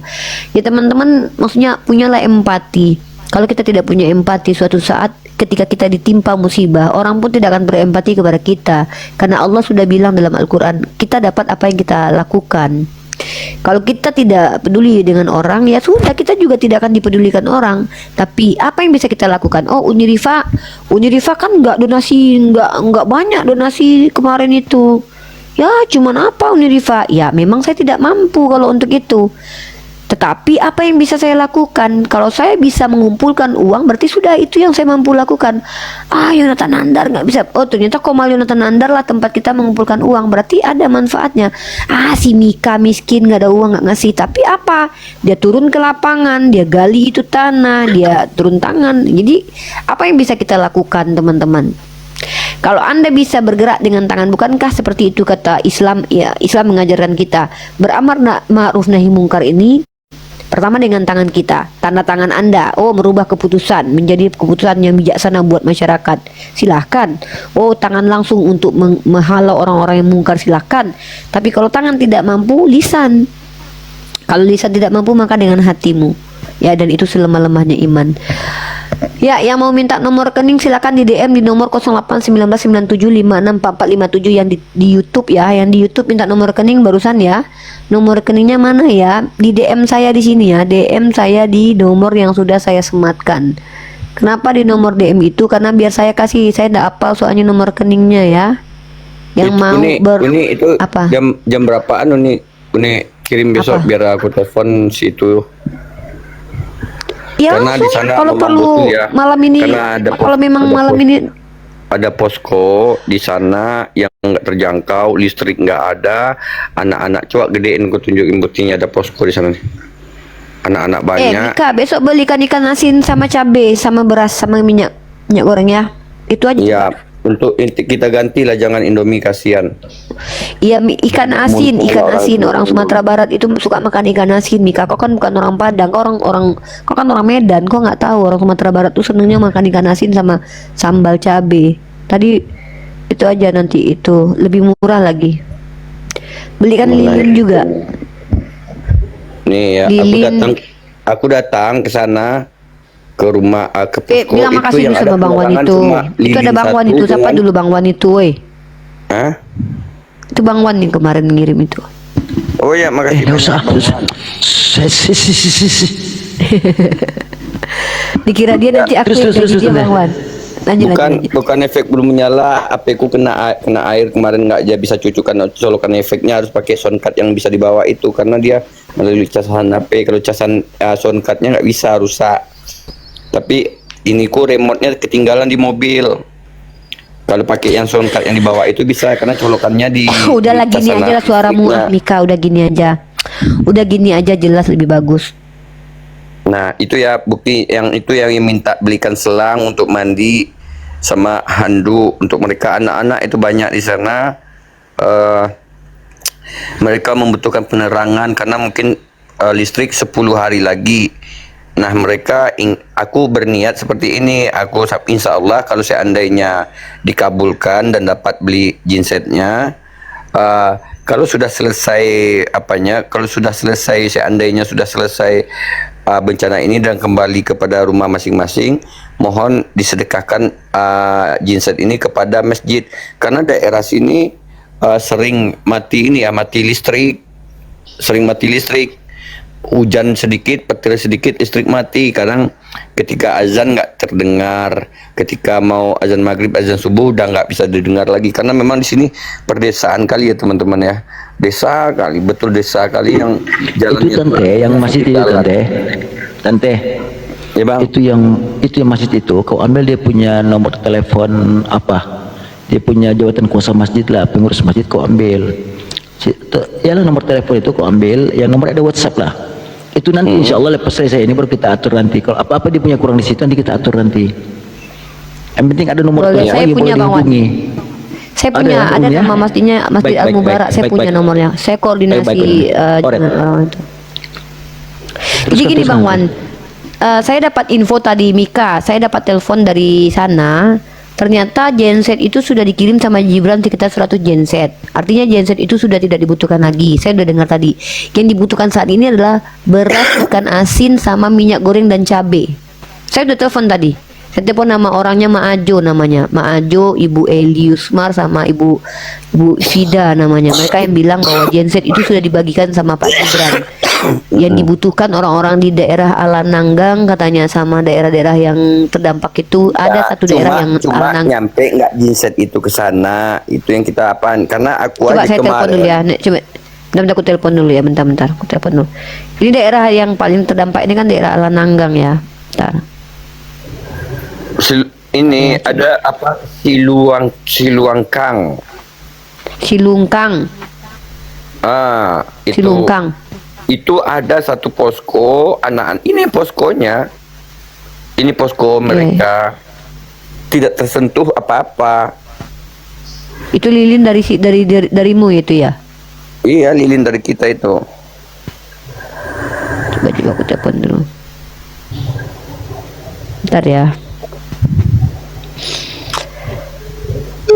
Ya teman-teman, maksudnya punyalah empati. Kalau kita tidak punya empati, suatu saat ketika kita ditimpa musibah, orang pun tidak akan berempati kepada kita, karena Allah sudah bilang dalam Al-Quran, kita dapat apa yang kita lakukan. Kalau kita tidak peduli dengan orang, ya sudah, kita juga tidak akan dipedulikan orang. Tapi apa yang bisa kita lakukan? Oh, Unirifa kan nggak donasi, nggak banyak donasi kemarin itu. Ya cuman apa Unirifa? Ya memang saya tidak mampu kalau untuk itu. Tetapi apa yang bisa saya lakukan? Kalau saya bisa mengumpulkan uang, berarti sudah itu yang saya mampu lakukan. Yonatan Nandar nggak bisa. Oh ternyata Komal Yonatan Nandar lah tempat kita mengumpulkan uang. Berarti ada manfaatnya. Si Mika miskin nggak ada uang, nggak ngasih. Tapi apa? Dia turun ke lapangan, dia gali itu tanah, dia turun tangan. Jadi apa yang bisa kita lakukan teman-teman? Kalau Anda bisa bergerak dengan tangan, bukankah seperti itu kata Islam? Ya, Islam mengajarkan kita beramar ma'ruf nahi mungkar ini pertama dengan tangan kita, tanda tangan Anda. Oh, merubah keputusan menjadi keputusan yang bijaksana buat masyarakat, silahkan. Oh, tangan langsung untuk menghalau orang-orang yang mungkar, silahkan. Tapi kalau tangan tidak mampu, lisan. Kalau lisan tidak mampu, maka dengan hatimu. Ya, dan itu selemah-lemahnya iman. Ya, yang mau minta nomor rekening silakan di DM di nomor 081997564457 yang di YouTube ya. Yang di YouTube minta nomor rekening barusan ya. Nomor rekeningnya mana ya? Di DM saya di sini ya. DM saya di nomor yang sudah saya sematkan. Kenapa di nomor DM itu? Karena biar saya kasih, saya enggak hafal soalnya nomor rekeningnya ya. Yang itu, mau ini itu apa? Jam berapaan Uni kirim besok Apa? biar aku telepon si itu. Ya Karena di langsung sana kalau memang perlu butuh ya. malam ini. Karena ada Kalau memang ada malam ini ada posko di sana yang nggak terjangkau, listrik nggak ada, anak-anak coba gedein, ku tunjukin buktinya ada posko di sana nih. Anak-anak banyak. Mika besok belikan ikan asin sama cabe sama beras sama minyak goreng ya. Itu aja. Ya, untuk kita gantilah, jangan Indomie, kasihan. Iya, ikan asin orang itu. Sumatera Barat itu suka makan ikan asin. Mika, kau kan bukan orang Padang, kau kan orang Medan, kau nggak tahu orang Sumatera Barat tuh senengnya makan ikan asin sama sambal cabe. Tadi itu aja, nanti itu lebih murah lagi. Belikan lilin juga. Nih ya, aku datang ke sana, ke rumah, ke posko Bilang itu makasih yang dulu ada sama Bang Wan penerangan itu. cuma Itu ada lilin Bang Wan satu itu, siapa dengan- dulu Bang Wan itu, woi. Hah? Itu Bang Wan yang kemarin ngirim itu. Oh ya, makasih. Nggak usah. Dikira dia nanti aku yang Terus, gaji dia terus, Bang Wan. Lanjut. Bukan efek belum menyala, HP ku kena air kemarin, nggak aja bisa cucukan colokan efeknya, harus pakai soundcard yang bisa dibawa itu karena dia melalui casan HP. Kalau casan soundcardnya nggak bisa, rusak. Tapi ini ku remote-nya ketinggalan di mobil. Kalau pakai yang soundcard yang dibawa itu bisa karena colokannya di Udah di gini casan aja lah suaramu fisiknya. Mika, udah gini aja jelas lebih bagus. Nah, itu ya bukti yang minta belikan selang untuk mandi sama handuk untuk mereka anak-anak itu banyak di sana. Mereka membutuhkan penerangan karena mungkin listrik 10 hari lagi. Nah, aku berniat seperti ini. Aku insya Allah kalau seandainya dikabulkan dan dapat beli gensetnya, kalau sudah selesai seandainya sudah selesai bencana ini dan kembali kepada rumah masing-masing, mohon disedekahkan genset ini kepada masjid karena daerah sini sering mati listrik. Hujan sedikit, petir sedikit, listrik mati. Kadang ketika azan nggak terdengar, ketika mau azan maghrib, azan subuh udah nggak bisa didengar lagi karena memang di sini perdesaan kali ya teman-teman ya. Desa kali, betul desa kali yang jalannya Itu tante yang masjid itu tante. Ya bang. Itu yang masjid itu kau ambil dia punya nomor telepon apa? Dia punya jabatan kuasa masjid lah, pengurus masjid kau ambil. Ya nomor telepon itu kau ambil, yang nomor ada WhatsApp lah. Itu nanti insya Allah lepas saya ini baru kita atur nanti. Kalau apa-apa dia punya kurang di situ nanti kita atur nanti. Yang penting ada nomor Boleh, telepon saya yang punya, boleh Bang Wan. dihubungi. Saya punya, ada ya? nama masjidnya, Masjid Baik, Al Mubarak. Saya punya baik. nomornya. Saya koordinasi Baik. dengan orang itu. Jadi Teruskan, gini Bang Wan, saya dapat info tadi Mika, saya dapat telepon dari sana. Ternyata genset itu sudah dikirim sama Gibran sekitar 100 genset. Artinya genset itu sudah tidak dibutuhkan lagi. Saya udah dengar tadi. Yang dibutuhkan saat ini adalah beras, ikan asin, sama minyak goreng dan cabai. Saya udah telepon tadi. Saya telepon nama orangnya Maajo namanya. Maajo, Ibu Eliusmar sama Ibu Fida namanya. Mereka yang bilang bahwa genset itu sudah dibagikan sama Pak Gibran. Yang dibutuhkan orang-orang di daerah Alananggang katanya, sama daerah-daerah yang terdampak itu ada satu daerah yang cuma nyampe nggak genset itu ke sana, itu yang kita apaan, karena aku Coba aja saya telepon dulu ya. kemarin Nek, coba bentar, aku telepon dulu ya, bentar aku telepon dulu. Ini daerah yang paling terdampak ini kan daerah Alananggang ya. Bentar. ini ada apa Silungkang. Itu Silungkang. itu ada satu posko anak-anak, ini poskonya, ini posko mereka tidak tersentuh apa-apa. Itu lilin darimu itu ya? Iya, lilin dari kita itu. Coba aku telepon dulu. Bentar ya.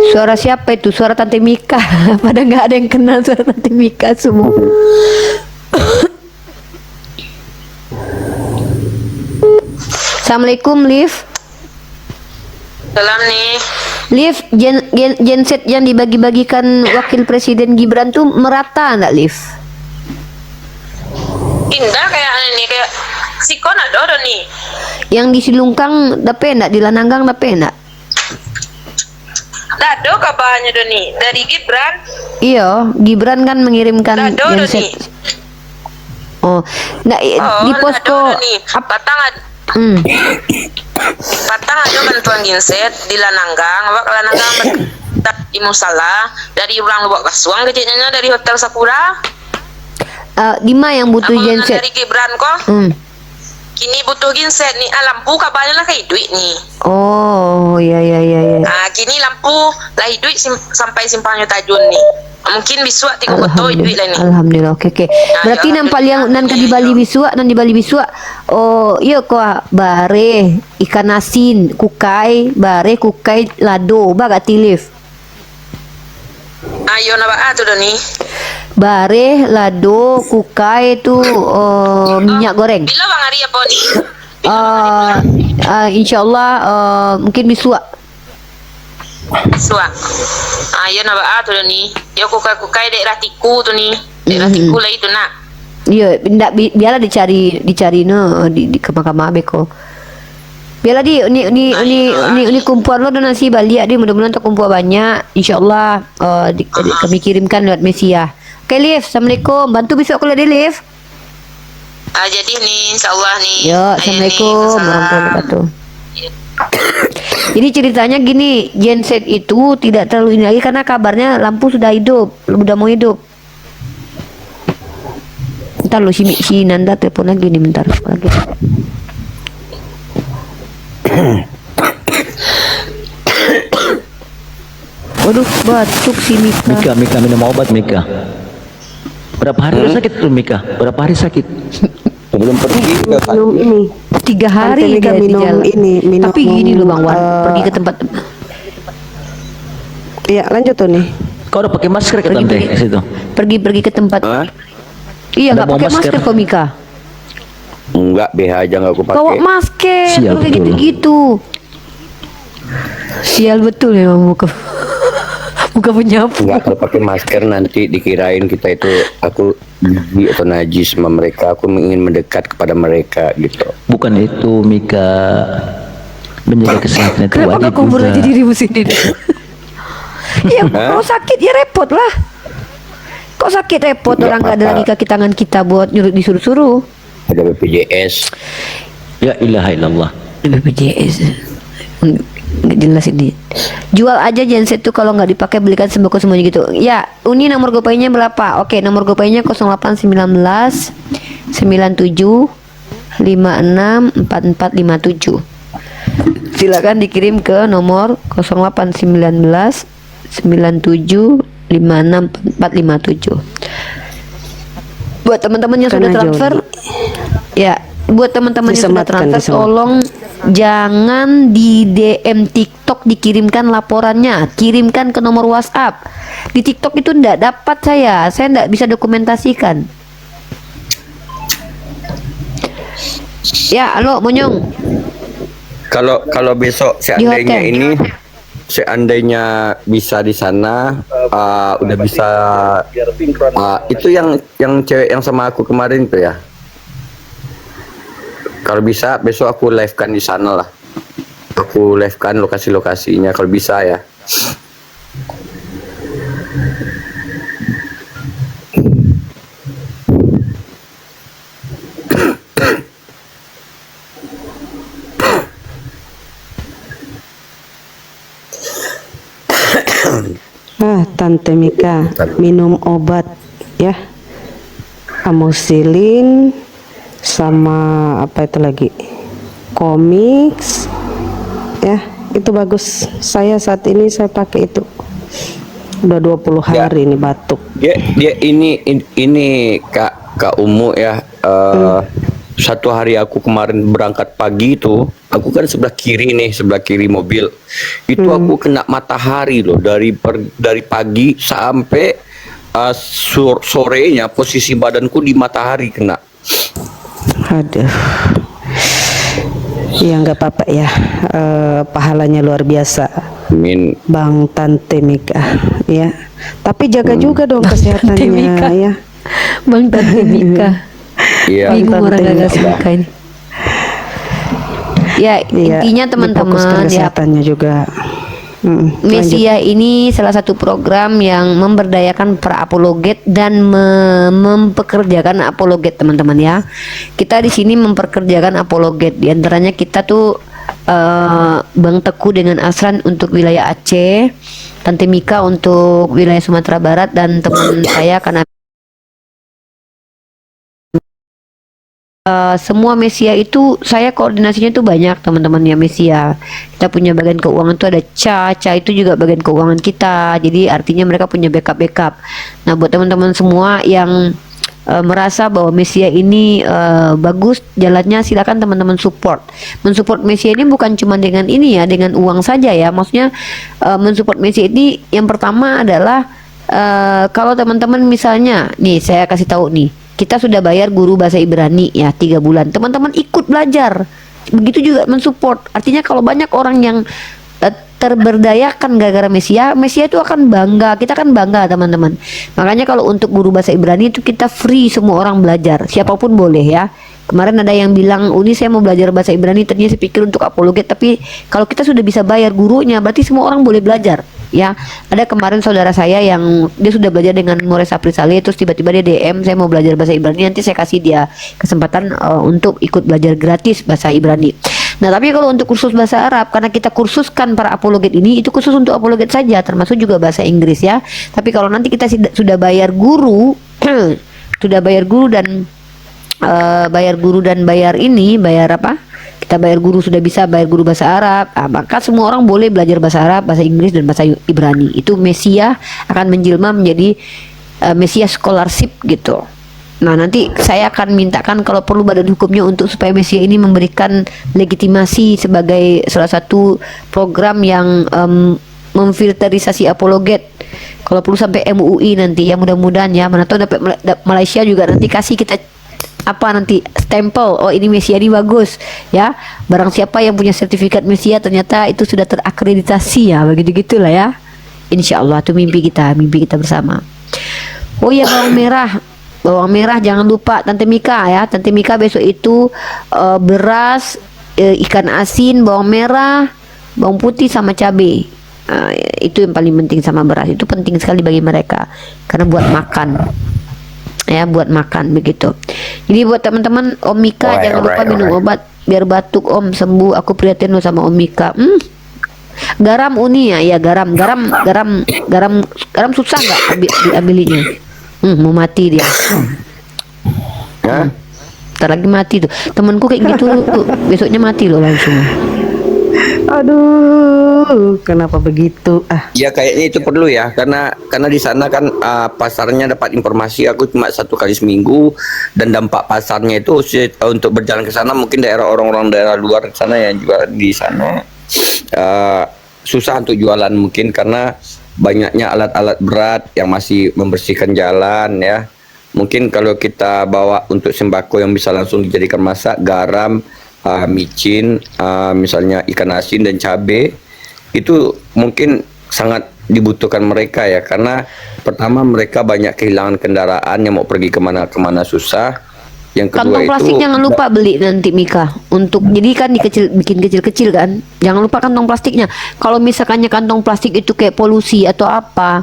Suara siapa itu? Suara Tante Mika. Pada nggak ada yang kenal suara Tante Mika semua. Assalamualaikum, Liv. Salam nih. Liv, genset yang dibagi-bagikan Wakil Presiden Gibran tuh merata nggak, Liv? Indah kayak ini, kayak sikon ada nih. Yang di Silungkang dapat enggak, di Lananggang dapat enggak? Dado kabarnya nih dari Gibran. Iya, Gibran kan mengirimkan Dado genset. nih. Oh, nah di posko Patang ada bantuan genset di Lananggang. Awak Lananggang di Musala dari orang Lubuk Kasuang kecilnya dari Hotel Sakura. Dima yang butuh Aku genset. dari Gibran kok. Kini butuh genset nih. Lampu kabarnya lah kayak duit nih. Oh, iya. Kini lampu lah duit sampai simpangnya Tajun nih. Mungkin bisua tiga betul duit lah nih. Alhamdulillah, oke. Berarti nampal yang nan di Bali bisua. Oh, iya kok bare ikan asin, kukai, lado, baga tilif. Ayo nabak tuh nih. Bare, lado, kukai itu minyak goreng. Bila Bang Ari apa nih? Insyaallah mungkin bisua. Ayo nabak tuh nih. Yo kukai daerah Tiku tuh nih. Daerah Tiku lah itu nak. Iya, biarlah dicari di kemah-kemah beko. Biarlah ini kumpulan lo dan nasi balik dia, mudah-mudahan terkumpul banyak. Insyaallah kami kirimkan lewat Mesia. Oke, Liv, Assalamualaikum. Bantu besok aku lihat Liv. Jadi nih, insyaallah nih. Yo, Assalamualaikum warahmatullahi wabarakatuh. Jadi ceritanya gini, genset itu tidak terlalu ini lagi karena kabarnya lampu sudah mau hidup. Bentar lo, si Nanda telepon lagi nih, bentar lagi. Waduh, batuk si Mika. Mika minum obat Mika. Berapa hari sakit tuh Mika? Berapa hari sakit? Sebelum pergi Minum ini. 3 hari Mika dia di minum jalan. minum. Tapi gini loh Bang Wan, pergi ke tempat. Iya, lanjut tuh nih. Kau udah pakai masker ke tante ke situ? Pergi ke tempat. Iya, nggak pakai masker kok Mika. Enggak, BH aja nggak aku pakai. Bawa masker, Sial, kayak betul. gitu-gitu. Sial betul ya muka penyapu. Enggak, kalau pakai masker nanti dikirain kita itu aku jijik atau najis sama mereka. Aku ingin mendekat kepada mereka gitu. Bukan itu Mika, menjaga kesehatan itu Kenapa wajib nggak kubur juga. aja dirimu sendiri? Ya kalau sakit ya repot lah. Kok sakit repot, Nggak orang nggak ada lagi kaki tangan kita buat disuruh-suruh. Ada BPJS. Ya ilaha illallah. BPJS nggak jelas ini. Jual aja genset tuh, kalau nggak dipakai belikan sembako semuanya gitu. Ya, Uni nomor GoPay-nya berapa? Oke, nomor GoPay-nya 0819 97 56 4457. Silakan dikirim ke nomor 0819 97 56 4457. Buat teman-teman yang sudah Karena transfer, ya buat teman-teman yang sudah Disematkan, transfer, tolong jangan di DM TikTok dikirimkan laporannya, kirimkan ke nomor WhatsApp. Di TikTok itu enggak dapat saya enggak bisa dokumentasikan. Ya, halo Monyong. Kalau besok seandainya bisa di sana, udah bisa, itu yang cewek yang sama aku kemarin tuh ya. Kalau bisa besok aku live kan di sana lah. Aku live kan lokasi-lokasinya kalau bisa ya. Tante Mika minum obat ya, amoxicillin sama apa itu lagi, Comix ya, itu bagus. Saya saat ini saya pakai itu udah 20 hari ini batuk. Dia ini Kak Umu ya. Satu hari aku kemarin berangkat pagi itu, aku kan sebelah kiri mobil itu, aku kena matahari loh dari pagi sampai sorenya, posisi badanku di matahari kena. Aduh, ya nggak apa-apa ya, pahalanya luar biasa. Amin. Bang Tante Mika ya, tapi jaga juga dong kesehatannya ya. Bang Tante Mika. Iya. Bingung orang gak suka ini. Ya, intinya teman-teman ya, kesehatannya juga. Mesia ini salah satu program yang memberdayakan para apologet dan mempekerjakan apologet, teman-teman ya. Kita di sini memperkerjakan apologet. Di antaranya kita tuh Bang Teku dengan Asran untuk wilayah Aceh, Tante Mika untuk wilayah Sumatera Barat, dan teman saya karena semua Mesia itu saya koordinasinya itu banyak, teman-teman ya. Mesia kita punya bagian keuangan itu ada Ca itu juga bagian keuangan kita, jadi artinya mereka punya backup. Nah, buat teman-teman semua yang merasa bahwa Mesia ini bagus jalannya, silakan teman-teman mensupport Mesia ini bukan cuma dengan ini ya, dengan uang saja ya. Maksudnya mensupport Mesia ini yang pertama adalah kalau teman-teman misalnya nih, saya kasih tahu nih, kita sudah bayar guru bahasa Ibrani ya 3 bulan. Teman-teman ikut belajar. Begitu juga mensupport. Artinya kalau banyak orang yang terberdayakan gara-gara Mesia itu akan bangga. Kita kan bangga, teman-teman. Makanya kalau untuk guru bahasa Ibrani itu kita free, semua orang belajar. Siapapun boleh ya. Kemarin ada yang bilang, "Uni saya mau belajar bahasa Ibrani." Ternyata saya pikir untuk apologet, tapi kalau kita sudah bisa bayar gurunya, berarti semua orang boleh belajar. Ya, ada kemarin saudara saya yang dia sudah belajar dengan Mores Aprisale, terus tiba-tiba dia DM, "Saya mau belajar bahasa Ibrani." Nanti saya kasih dia kesempatan untuk ikut belajar gratis bahasa Ibrani. Nah, tapi kalau untuk kursus bahasa Arab, karena kita kursuskan para apologet ini, itu khusus untuk apologet saja, termasuk juga bahasa Inggris ya. Tapi kalau nanti kita sudah bayar guru, sudah bayar guru dan bayar apa? Kita bayar guru, sudah bisa bayar guru bahasa Arab, maka semua orang boleh belajar bahasa Arab, bahasa Inggris, dan bahasa Ibrani. Itu Mesia akan menjelma menjadi Mesia scholarship gitu. Nah, nanti saya akan mintakan kalau perlu badan hukumnya untuk supaya Mesia ini memberikan legitimasi sebagai salah satu program yang memfilterisasi apologet. Kalau perlu sampai MUI nanti ya, mudah-mudahan ya, mana tahu dapat Malaysia juga nanti kasih kita nanti stempel, oh ini Mesia ini bagus ya. Barang siapa yang punya sertifikat Mesia ternyata itu sudah terakreditasi ya, begitu gitulah ya. Insya Allah itu mimpi kita bersama. Oh ya, bawang merah jangan lupa Tante Mika ya. Tante Mika besok itu beras, ikan asin, bawang merah, bawang putih sama cabai. Itu yang paling penting, sama beras itu penting sekali bagi mereka karena buat makan. Ya, buat makan begitu. Jadi buat teman-teman, Om Mika jangan lupa minum obat biar batuk Om sembuh. Aku prihatin lo sama Om Mika. Garam Uni ya, garam susah nggak diambilinya? Mau mati dia. Ntar lagi mati tuh. Temanku kayak gitu tuh, besoknya mati loh langsung. Aduh, kenapa begitu? Ah, Ya kayaknya itu perlu ya, karena di sana kan pasarnya dapat informasi aku cuma 1 kali seminggu, dan dampak pasarnya itu untuk berjalan ke sana mungkin orang-orang daerah luar sana yang juga di sana susah untuk jualan mungkin karena banyaknya alat-alat berat yang masih membersihkan jalan ya. Mungkin kalau kita bawa untuk sembako yang bisa langsung dijadikan masak, garam, micin, misalnya ikan asin dan cabai, itu mungkin sangat dibutuhkan mereka ya, karena pertama mereka banyak kehilangan kendaraan yang mau pergi kemana-kemana susah. Yang kedua Kantong plastik itu jangan lupa beli nanti Mika. Untuk jadi kan bikin kecil-kecil kan. Jangan lupa kantong plastiknya. Kalau misalkannya kantong plastik itu kayak polusi atau apa,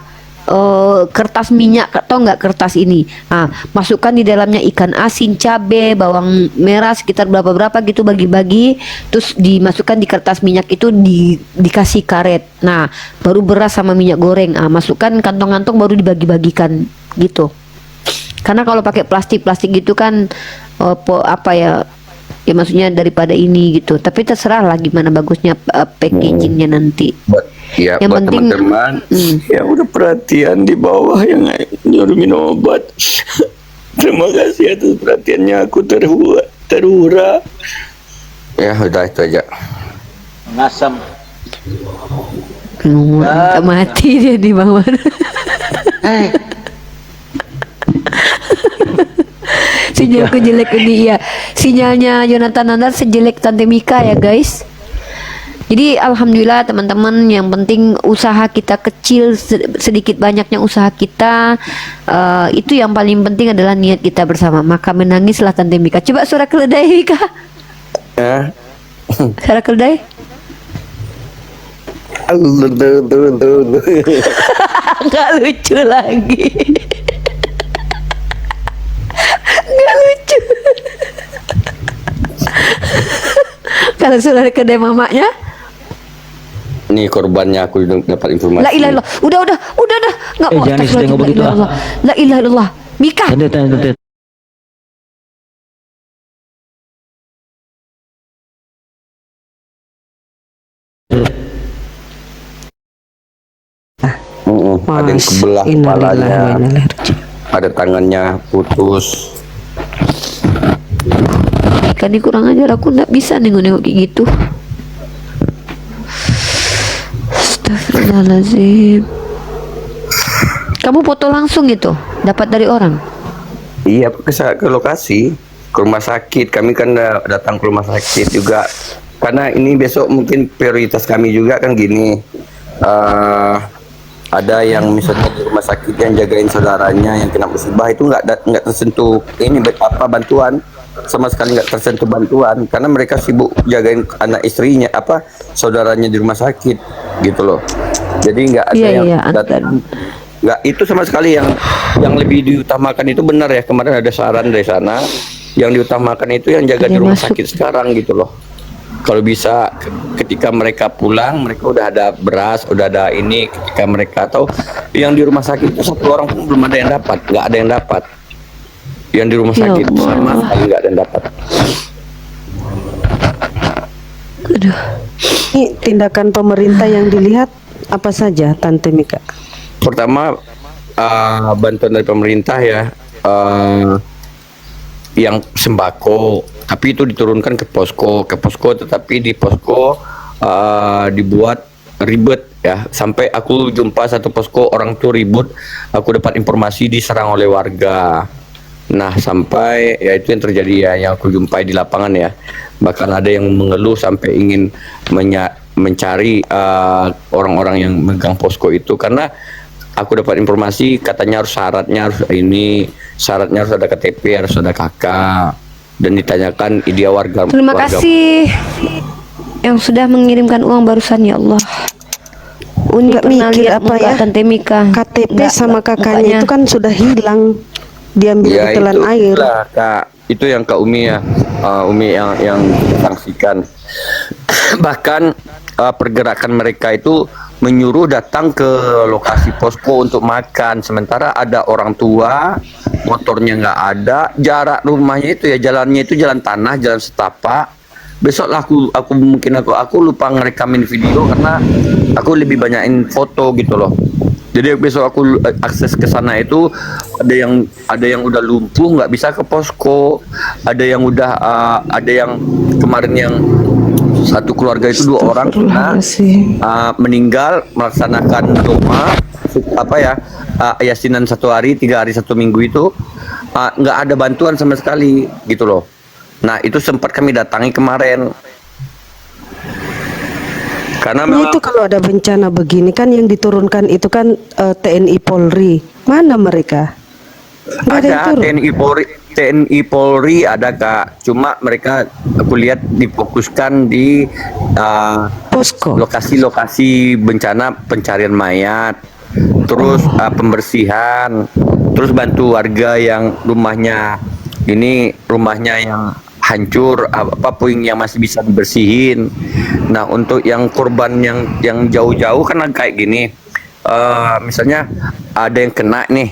kertas minyak atau enggak kertas ini. Nah, masukkan di dalamnya ikan asin, cabai, bawang merah sekitar berapa gitu bagi-bagi, terus dimasukkan di kertas minyak itu dikasih karet. Nah, baru beras sama minyak goreng. Ah, masukkan kantong-kantong baru dibagi-bagikan gitu. Karena kalau pakai plastik gitu kan apa ya? Ya maksudnya daripada ini gitu. Tapi terserah lah gimana bagusnya packagingnya nanti. ya Yang buat penting teman-teman yang udah perhatian di bawah yang nyuruh minum obat. Terima kasih atas perhatiannya, aku terhura. Ya udah itu aja. Ngasam. Mati dia di bawah. Sinyalku jelek ini ya. Sinyalnya Jonathan Nandar sejelek Tante Mika ya guys. Jadi alhamdulillah teman-teman, yang penting usaha kita kecil, sedikit banyaknya usaha kita, itu yang paling penting adalah niat kita bersama. Maka menangislah Tante Mika. Coba suara keledai Mika. Suara keledai. Nggak lucu lagi. Nggak lucu. Kalau sudah kedai mamanya, Nih korbannya aku dapat informasi. la ilaha illallah. Udah. Nggak mau. jangan istri ngomong begitu, ah. La ilaha illallah. Mika. Tante. Ada yang kebelah kepalanya, ada tangannya putus. Kan ini kurang ajar, aku nggak bisa nengok-nengok kayak gitu. Astagfirullahaladzim. Kamu foto langsung gitu, dapat dari orang? Iya, ke lokasi, ke rumah sakit. Kami kan datang ke rumah sakit juga. Karena ini besok mungkin prioritas kami juga kan gini. Ada yang misalnya di rumah sakit yang jagain saudaranya yang kena musibah itu nggak tersentuh ini bantuan, sama sekali nggak tersentuh bantuan karena mereka sibuk jagain anak istrinya saudaranya di rumah sakit gitu loh. Jadi nggak ada yang datang. Nggak, itu sama sekali yang lebih diutamakan itu benar ya, kemarin ada saran dari sana yang diutamakan itu yang jaga di rumah sakit sekarang gitu loh. Kalau bisa ketika mereka pulang mereka udah ada beras, udah ada ini, ketika mereka tahu yang di rumah sakit itu 1 orang pun belum ada yang dapat, nggak ada yang dapat. Yang di rumah sakit sama sekali nggak ada yang dapat. Aduh. Ini tindakan pemerintah yang dilihat apa saja, Tante Mika? Pertama bantuan dari pemerintah ya, yang sembako, tapi itu diturunkan ke posko, tetapi di posko dibuat ribet ya, sampai aku jumpa satu posko orang tuh ribut, aku dapat informasi diserang oleh warga. Nah sampai ya itu yang terjadi ya, yang aku jumpai di lapangan ya, bahkan ada yang mengeluh sampai ingin mencari orang-orang yang megang posko itu, karena aku dapat informasi katanya syaratnya harus ada KTP, harus ada KK, dan ditanyakan dia warga. Terima kasih yang sudah mengirimkan uang barusan ya Allah. Nggak mikir apa ya, Tante Mika. KTP sama kakaknya itu kan sudah hilang, diambil Ya ditelan air. itulah, Kak. Itu yang Kak Umi ya, Umi yang disangsikan. Bahkan pergerakan mereka itu menyuruh datang ke lokasi posko untuk makan, sementara ada orang tua, motornya nggak ada, jarak rumahnya itu ya jalannya itu jalan tanah, jalan setapak, besok lah aku lupa ngerekamin video karena aku lebih banyakin foto gitu loh. Jadi besok aku akses ke sana itu ada yang udah lumpuh nggak bisa ke posko, ada yang kemarin yang satu keluarga itu 2 orang meninggal melaksanakan doa yasinan 1 hari 3 hari 1 minggu itu nggak ada bantuan sama sekali gitu loh. Nah itu sempat kami datangi kemarin karena memang itu kalau ada bencana begini kan yang diturunkan itu kan TNI Polri, mana mereka? Nggak ada yang ada turun. TNI Polri ada Kak, cuma mereka aku lihat difokuskan di Posko. lokasi-lokasi bencana pencarian mayat, terus pembersihan, terus bantu warga yang rumahnya yang hancur, apa puing yang masih bisa dibersihin. Nah untuk yang korban yang jauh-jauh kan kayak gini, misalnya ada yang kena nih,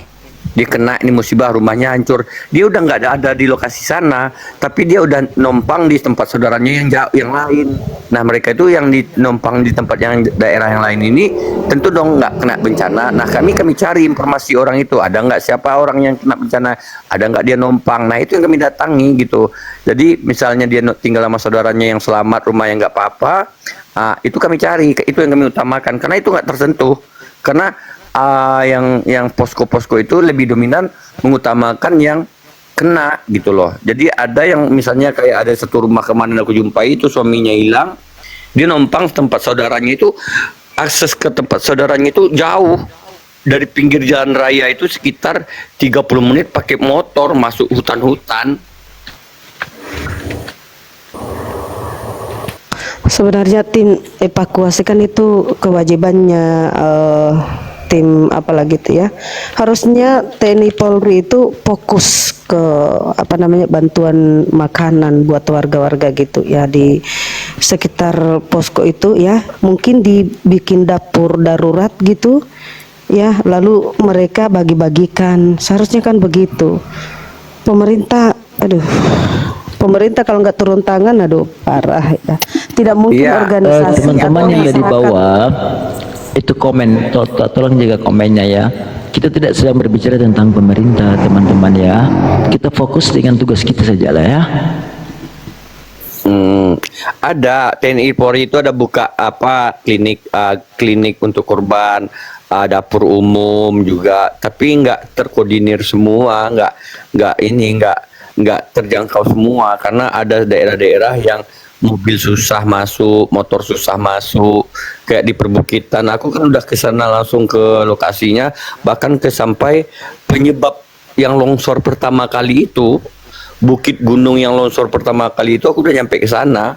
dia kena ini musibah, rumahnya hancur, dia udah nggak ada di lokasi sana, tapi dia udah numpang di tempat saudaranya yang jauh yang lain. Nah mereka itu yang numpang di tempat yang daerah yang lain ini tentu dong nggak kena bencana. Nah kami cari informasi orang itu, ada nggak siapa orang yang kena bencana, ada nggak dia numpang. Nah itu yang kami datangi gitu. Jadi misalnya dia tinggal sama saudaranya yang selamat, rumah yang nggak apa-apa, itu kami cari, itu yang kami utamakan karena itu nggak tersentuh. Karena yang posko-posko itu lebih dominan mengutamakan yang kena gitu loh. Jadi ada yang misalnya kayak ada satu rumah kemarin aku jumpai itu suaminya hilang, dia numpang tempat saudaranya itu, akses ke tempat saudaranya itu jauh dari pinggir jalan raya itu sekitar 30 menit pakai motor masuk hutan-hutan. Sebenarnya tim evakuasi kan itu kewajibannya tim apalagi itu ya. Harusnya TNI Polri itu fokus ke bantuan makanan buat warga-warga gitu ya di sekitar posko itu ya. Mungkin dibikin dapur darurat gitu ya, lalu mereka bagi-bagikan. Seharusnya kan begitu. Pemerintah kalau nggak turun tangan, aduh parah ya. Tidak mungkin organisasi teman-teman atau yang ada di masyarakat. bawah itu komen, tolong jaga komennya ya. Kita tidak sedang berbicara tentang pemerintah teman-teman ya. Kita fokus dengan tugas kita saja lah ya. Ada TNI Polri itu ada buka klinik untuk korban, dapur umum juga, tapi nggak terkoordinir semua, nggak terjangkau semua karena ada daerah-daerah yang mobil susah masuk, motor susah masuk, kayak di perbukitan. Aku kan udah ke sana langsung ke lokasinya, bahkan sampai penyebab yang longsor pertama kali itu, bukit gunung yang longsor pertama kali itu aku udah nyampe ke sana.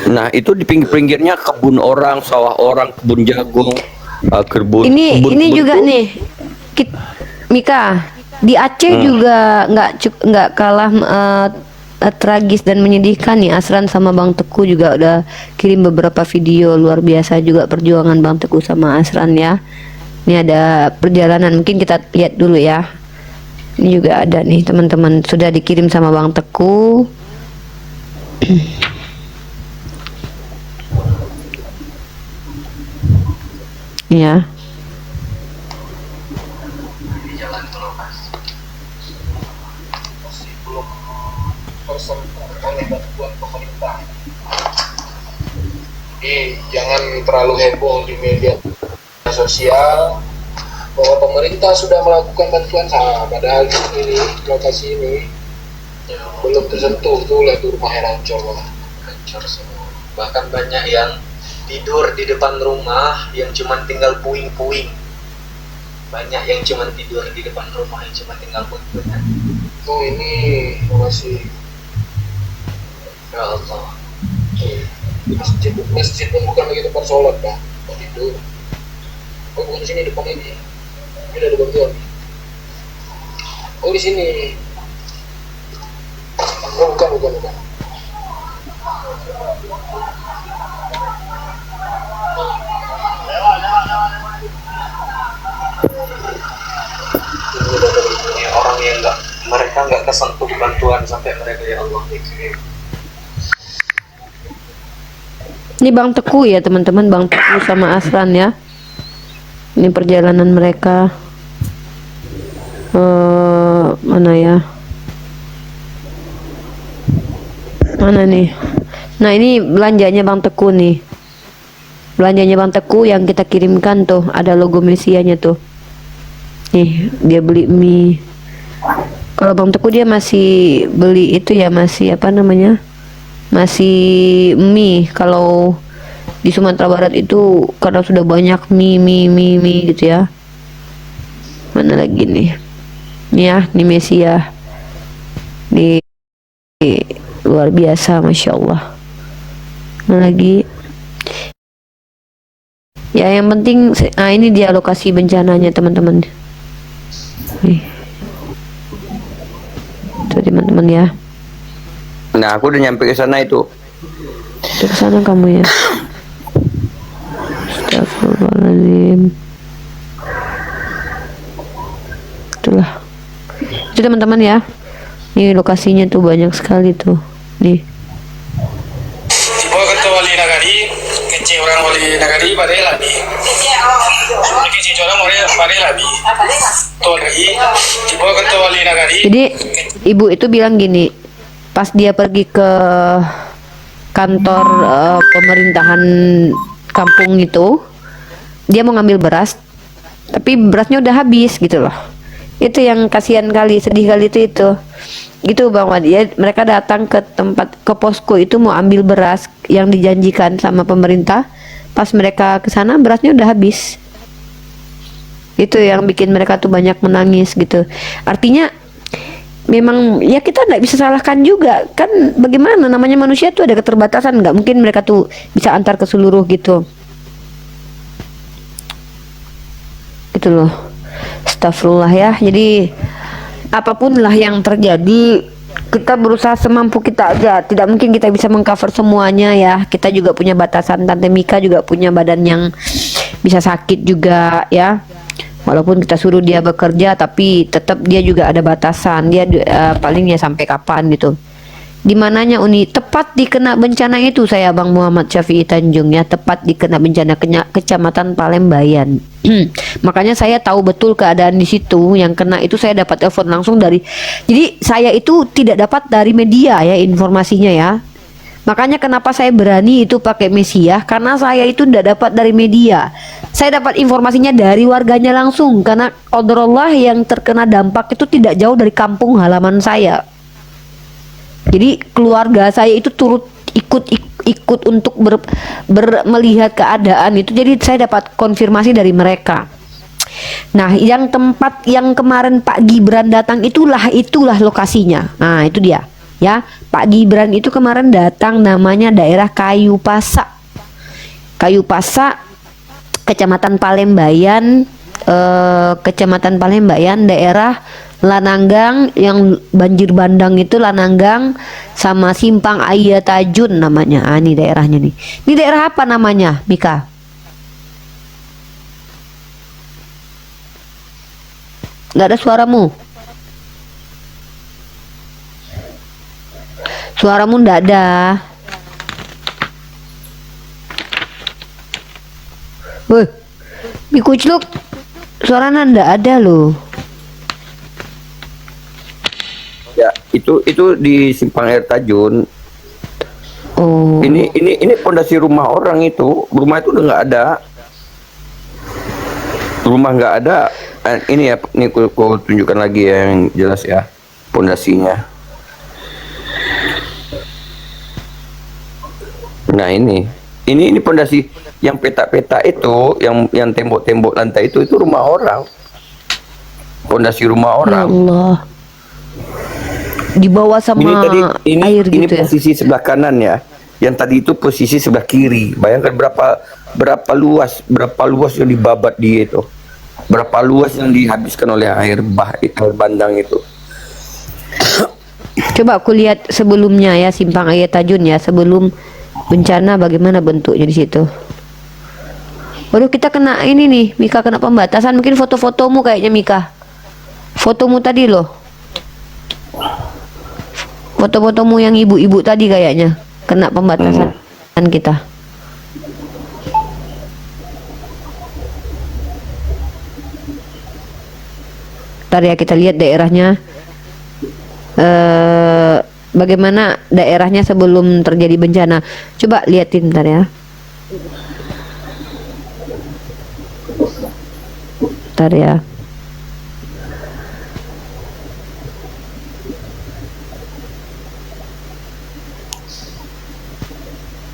Nah, itu di pinggir-pinggirnya kebun orang, sawah orang, kebun jagung, kebun juga itu. nih, Mika, di Aceh juga nggak kalah tragis dan menyedihkan nih. Asran sama Bang Teguh juga udah kirim beberapa video, luar biasa juga perjuangan Bang Teguh sama Asran ya. Ini ada perjalanan, mungkin kita lihat dulu ya. Ini juga ada nih teman-teman, sudah dikirim sama Bang Teguh. Ya. Jadi jangan terlalu heboh di media sosial bahwa pemerintah sudah melakukan bantuan padahal ini lokasi ini belum tersentuh. Tuh lihat rumahnya hancur semua. Bahkan banyak yang tidur di depan rumah yang cuma tinggal puing-puing. Banyak yang cuma tidur di depan rumah yang cuma tinggal puing-puing. Tuh ini masih ya Allah. Masjid pun bukan lagi tempat sholat, Pak. Mau tidur. Oh, bukan di sini depan ini. Ini ada bantuan. Oh, di sini. Oh, bukan. Ini orang yang mereka nggak kesentuh bantuan sampai mereka ya Allah dikirim. Ini Bang Teku ya teman-teman, Bang Teku sama Asran ya. Ini perjalanan mereka. Mana ya? Mana nih? Nah ini belanjanya Bang Teku nih. Belanjanya Bang Teku yang kita kirimkan tuh, ada logo Mesianya tuh. Nih, dia beli mie. Kalau Bang Teku dia masih beli itu ya, masih apa namanya? Masih mie. Kalau di Sumatera Barat itu karena sudah banyak mie gitu ya. Mana lagi nih? Nih ya, nih Mesia. Nih luar biasa, Masya Allah. Mana lagi? Ya yang penting, ini dia lokasi bencananya teman-teman. Nih. Tuh teman-teman ya. Nah, aku udah nyampe ke sana itu. Ke sana kamu ya. Astagfirullahaladzim. Itulah. Itu teman-teman ya. Ini lokasinya tuh banyak sekali tuh. Nih. Tiba kata wali nagari, kecil orang wali nagari pada lagi. Kecil orang wali pada lagi. Tuan lagi. Tiba kata wali nagari. Jadi ibu itu bilang gini, pas dia pergi ke kantor pemerintahan kampung itu, dia mau ngambil beras, tapi berasnya udah habis gitu loh. Itu yang kasihan kali, sedih kali itu. Gitu Bang Wadi ya, mereka datang ke tempat, ke posko itu mau ambil beras yang dijanjikan sama pemerintah. Pas mereka ke sana berasnya udah habis. Itu yang bikin mereka tuh banyak menangis gitu. Artinya memang ya kita nggak bisa salahkan juga kan, bagaimana namanya manusia tuh ada keterbatasan, nggak mungkin mereka tuh bisa antar ke seluruh gitu loh. Astagfirullah ya. Jadi apapun lah yang terjadi, kita berusaha semampu kita aja. Tidak mungkin kita bisa mengcover semuanya ya. Kita juga punya batasan. Tante Mika juga punya badan yang bisa sakit juga ya. Walaupun kita suruh dia bekerja, tapi tetap dia juga ada batasan. Dia paling ya sampai kapan gitu. Di mananya Uni? Tepat dikena bencana itu saya Bang Muhammad Syafi'i Tanjung ya, tepat dikena bencana Kecamatan Palembayan. Makanya saya tahu betul keadaan di situ. Yang kena itu saya dapat telepon langsung dari. Jadi saya itu tidak dapat dari media ya informasinya ya. Makanya kenapa saya berani itu pakai Mesiah, karena saya itu tidak dapat dari media. Saya dapat informasinya dari warganya langsung, karena qadarullah yang terkena dampak itu tidak jauh dari kampung halaman saya. Jadi keluarga saya itu turut ikut untuk melihat keadaan itu. Jadi saya dapat konfirmasi dari mereka. Nah, yang tempat yang kemarin Pak Gibran datang itulah lokasinya. Nah, itu dia. Ya, Pak Gibran itu kemarin datang, namanya daerah Kayu Pasak. Kayu Pasak, Kecamatan Palembayan, daerah Lananggang, yang banjir bandang itu Lananggang sama Simpang Ayah Tajun namanya. Ini daerahnya nih. Ini daerah apa namanya, Mika? Gak ada suaramu. Suaramu ndak ada. Woi, Mikucluk, suaranya ndak ada loh. Ya, itu di Simpang Air Tajun. Oh. Ini pondasi rumah orang itu. Rumah itu udah nggak ada. Rumah nggak ada. Ini ya, ini aku tunjukkan lagi ya, yang jelas ya pondasinya. Nah ini pondasi yang peta-peta itu, yang tembok-tembok lantai itu rumah orang. Pondasi rumah orang. Ya Allah. Di bawah sama ini tadi, air gitu ini ya. posisi sebelah kanan ya. Yang tadi itu posisi sebelah kiri. Bayangkan berapa luas yang dibabat dia itu. Berapa luas yang dihabiskan oleh air bandang itu. Coba aku lihat sebelumnya ya, Simpang Ayah Tajun ya, sebelum bencana bagaimana bentuknya di situ. Waduh, kita kena ini nih, Mika, kena pembatasan. Mungkin foto-fotomu kayaknya, Mika. Fotomu tadi loh. Foto-fotomu yang ibu-ibu tadi kayaknya kena pembatasan kita. Ntar ya kita lihat daerahnya, bagaimana daerahnya sebelum terjadi bencana. Coba liatin ntar ya. Ntar ya.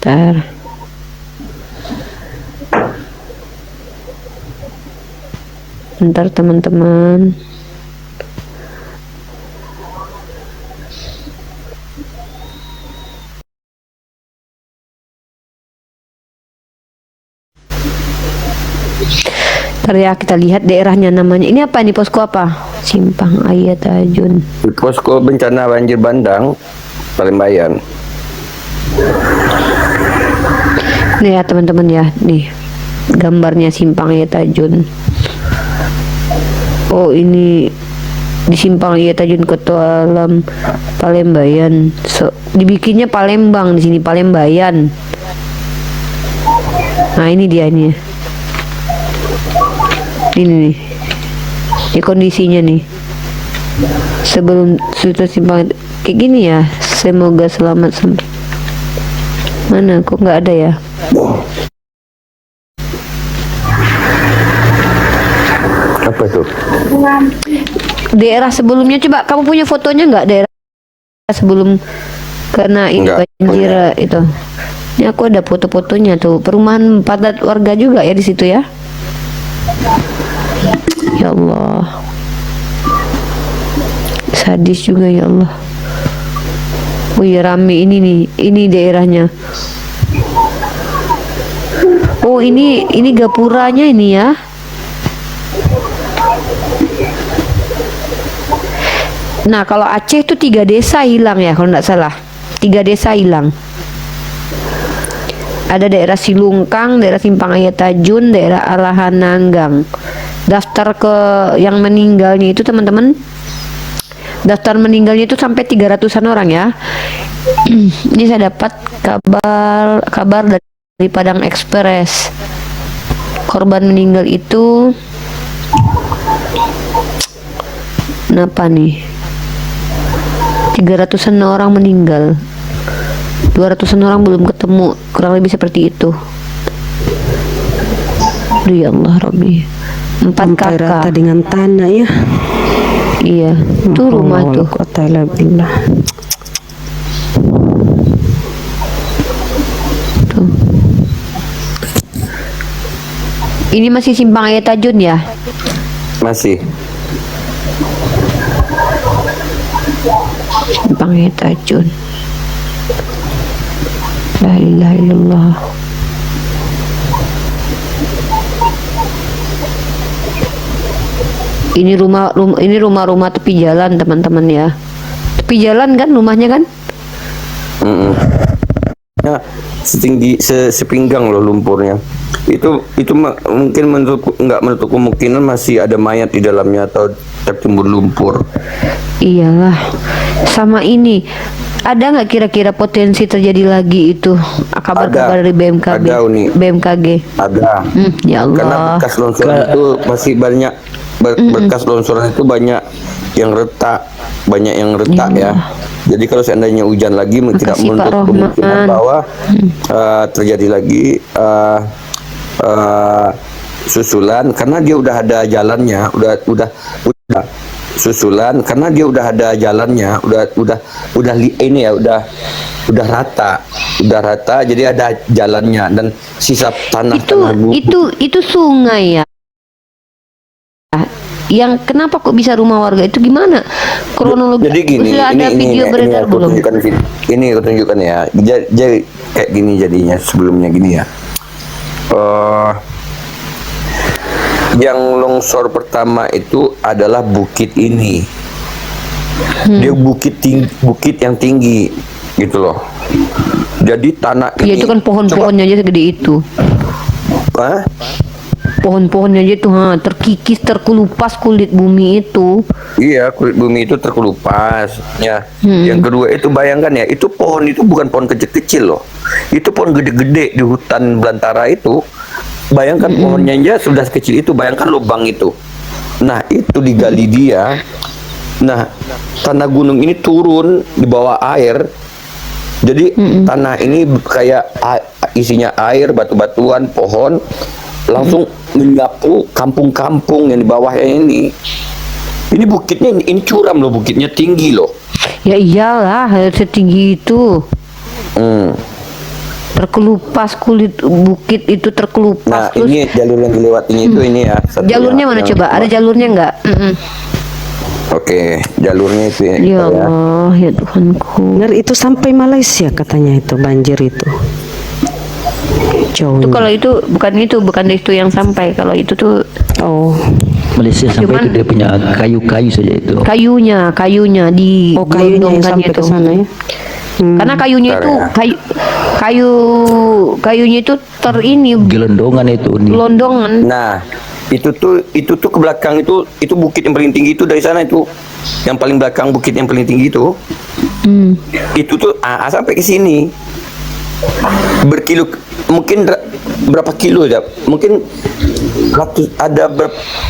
Ntar. Ntar teman-teman. Ntar ya kita lihat daerahnya namanya. Ini apa nih, posko apa? Simpang Ayah Tajun. Posko bencana banjir bandang Palembayan. Nih ya teman-teman ya, nih gambarnya Simpang Ayah Tajun. Oh ini di Simpang Ayah Tajun Ketua Alam Palembayan. Dibikinnya Palembang, di sini Palembayan. Nah ini dia nih. Ini nih. Ini kondisinya nih. Sebelum sudah simpang kayak gini ya. Semoga selamat sampai. Mana kok nggak ada ya? Apa itu? Daerah sebelumnya, coba kamu punya fotonya nggak, daerah sebelum kena ini Enggak, banjir itu? Ini aku ada foto-fotonya tuh. Perumahan padat warga juga ya di situ ya. Ya Allah, sadis juga ya Allah. Oh ya rame ini nih, ini daerahnya. Oh ini gapuranya ini ya. Nah kalau Aceh itu 3 desa hilang ya kalau nggak salah, 3 desa hilang. Ada daerah Silungkang, daerah Simpang Ayah Tajun, daerah Alahananggang. Daftar ke yang meninggalnya itu teman-teman, daftar meninggalnya itu sampai 300-an orang ya. Ini saya dapat kabar dari Padang Express. Korban meninggal itu kenapa nih? 300-an orang meninggal, 200-an orang belum ketemu, kurang lebih seperti itu. Aduh ya Allah Rabbi. 4 Sampai kakak rata dengan tanah ya. Iya, itu rumah tuh. Tuh. Ini masih Simpang Ayah Tajun ya? Masih. Simpang Ayah Tajun. La ilaha illallah. Ini rumah-rumah tepi jalan teman-teman ya. Tepi jalan kan rumahnya kan? Ya, setinggi sepinggang loh lumpurnya. Itu mungkin nggak menutup kemungkinan masih ada mayat di dalamnya atau tertimbun lumpur. Iyalah. Sama ini, ada nggak kira-kira potensi terjadi lagi itu kabar-kabar dari BMKG? Ada Uni. BMKG. Ada. Ya Allah. Karena bekas longsoran itu masih banyak. Bekas longsoran itu banyak yang retak, ya. Jadi kalau seandainya hujan lagi, tidak menutup kemungkinan bahwa terjadi lagi susulan, karena dia udah ada jalannya, udah susulan, karena dia udah ada jalannya, udah rata, jadi ada jalannya dan sisa tanah itu sungai ya. Yang kenapa kok bisa rumah warga itu gimana kronologi? Jadi gini, sudah ada video beredar belum? Ini aku tunjukkan ya. Jadi kayak gini jadinya sebelumnya gini ya. Yang longsor pertama itu adalah bukit ini. Dia bukit yang tinggi gitu loh. Jadi tanah ya, ini itu kan pohon-pohonnya aja segede itu. Pohon-pohonnya aja tuh terkikis, terkelupas kulit bumi itu. Iya, kulit bumi itu terkelupas ya. Yang kedua itu bayangkan ya, itu pohon itu bukan pohon kecil-kecil loh. Itu pohon gede-gede di hutan belantara itu. Bayangkan pohonnya aja sudah kecil itu, bayangkan lubang itu. Nah, itu digali dia. Nah, tanah gunung ini turun di bawah air. Jadi tanah ini kayak isinya air, batu-batuan, pohon, langsung menyapu kampung-kampung yang di bawahnya ini. Ini bukitnya, ini curam loh, bukitnya tinggi loh. Ya iyalah, setinggi itu. Terkelupas kulit bukit itu terkelupas. Nah, terus ini jalur yang dilewatinya itu ini ya. jalurnya mana coba? Ada jalurnya nggak? Oke, jalurnya itu Ya Allah, ya Tuhanku. Benar, itu sampai Malaysia katanya itu banjir itu. Jauh. Itu kalau itu bukan itu yang sampai. Kalau itu tuh Malaysia sampai Cuman- itu dia punya kayu-kayu saja itu. kayunya di kayunya yang gelondongkan sampai ke sana ya. Karena kayunya itu kayunya itu ini Gelondongan itu nih. gelondongan. Nah, itu tuh ke belakang itu bukit yang paling tinggi itu dari sana itu. Yang paling belakang bukit yang paling tinggi itu. Itu tuh sampai ke sini. Berkilo, mungkin berapa kilo ya? Mungkin ada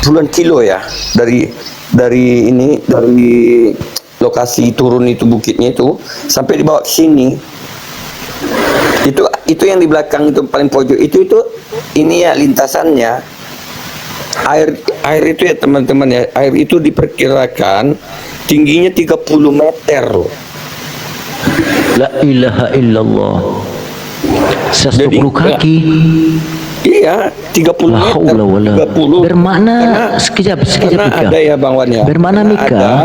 puluhan kilo ya dari lokasi turun itu bukitnya itu sampai dibawa ke sini. Itu yang di belakang itu paling pojok itu ini ya lintasannya. Air itu ya teman-teman ya, air itu diperkirakan tingginya 30 meter loh. La ilaha illallah. 120 kaki. Iya, 30 La meter. haula wala. 30. Bermakna sekejap Karena Mika. ada ya Bang Wan ya. Bermakna Karena Mika, ada.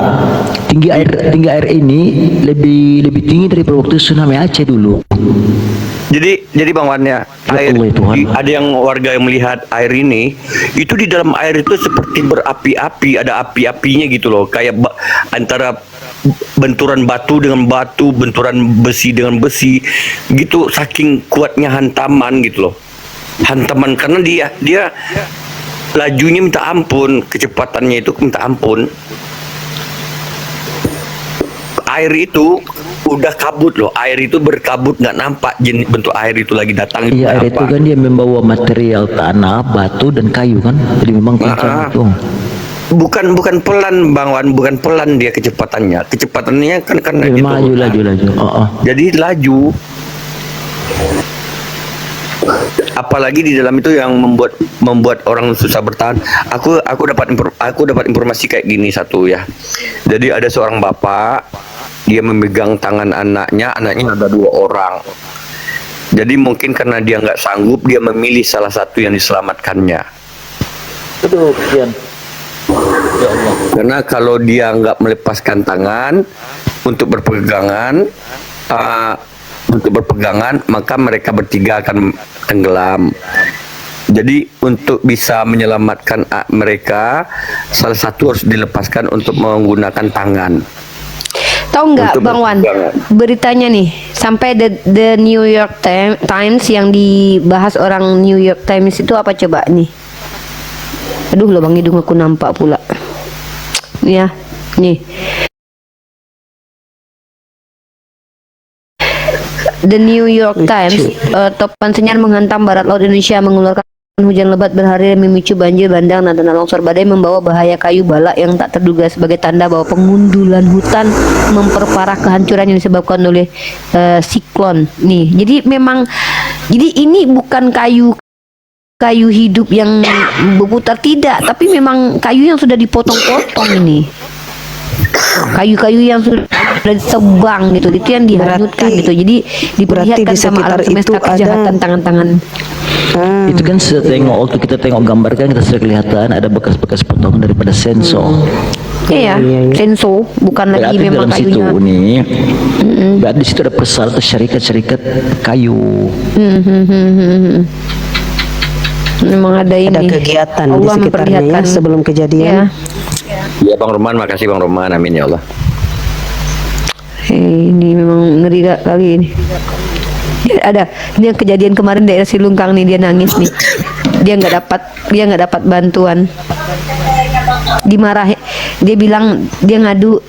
tinggi air ini lebih tinggi daripada waktu tsunami Aceh dulu. Jadi Bang Wan ya, Ya Allah, Tuhan. ada yang warga yang melihat air ini, itu di dalam air itu seperti berapi-api, ada api-apinya gitu loh, kayak antara benturan batu dengan batu, benturan besi dengan besi, gitu, saking kuatnya hantaman gitu loh, hantaman karena dia lajunya minta ampun, kecepatannya itu minta ampun. Air itu udah kabut loh, air itu berkabut, nggak nampak jenis bentuk air itu lagi datang. Iya, air itu kan dia membawa material tanah, batu dan kayu kan, jadi memang kencang itu. Bukan pelan Bang Wan, bukan pelan dia kecepatannya kan karena Dia gitu. memang laju. Jadi laju. Apalagi di dalam itu yang membuat orang susah bertahan. Aku dapat informasi kayak gini satu ya. Jadi ada seorang bapak, dia memegang tangan anaknya ada 2 orang. Jadi mungkin karena dia nggak sanggup, dia memilih salah satu yang diselamatkannya. Betul, Kian. Ya Allah. Karena kalau dia nggak melepaskan tangan untuk berpegangan, maka mereka bertiga akan tenggelam. Jadi untuk bisa menyelamatkan mereka, salah satu harus dilepaskan untuk menggunakan tangan. Tahu nggak Untuk Bang Wan, berpegangan. beritanya nih sampai the New York Times yang dibahas orang New York Times itu apa coba nih? Aduh, lubang hidung aku nampak pula. Ya, nih. The New York Times, topan senyar menghantam barat laut Indonesia, mengeluarkan hujan lebat berhari dan memicu banjir bandang dan tanah longsor. Badai membawa bahaya kayu balak yang tak terduga sebagai tanda bahwa pengundulan hutan memperparah kehancuran yang disebabkan oleh siklon. Nih, jadi ini bukan kayu hidup yang berputar, tidak, tapi memang kayu yang sudah dipotong-potong ini. Kayu-kayu yang sudah ditebang gitu, itu yang dihanyutkan gitu. Jadi diperlihatkan di sama alam sekitar semesta itu ada- kejahatan tangan-tangan. Itu kan waktu kita tengok gambar kan kita sudah kelihatan ada bekas-bekas potongan daripada sensor. Iya, senso, bukan lagi Berarti memang dalam situ kayunya. nih, berarti di situ ada pesan atau syarikat-syarikat kayu. Memang ada ini. Ada kegiatan di Allah sekitarnya ya memperlihatkan. sebelum kejadian. Ya Bang Roman, makasih Bang Roman, amin ya Allah. Ini memang ngeri kali ini. Ya, ada ini yang kejadian kemarin daerah Silungkang nih, dia nangis nih. Dia nggak dapat bantuan. Dimarahin. Dia bilang dia ngadu.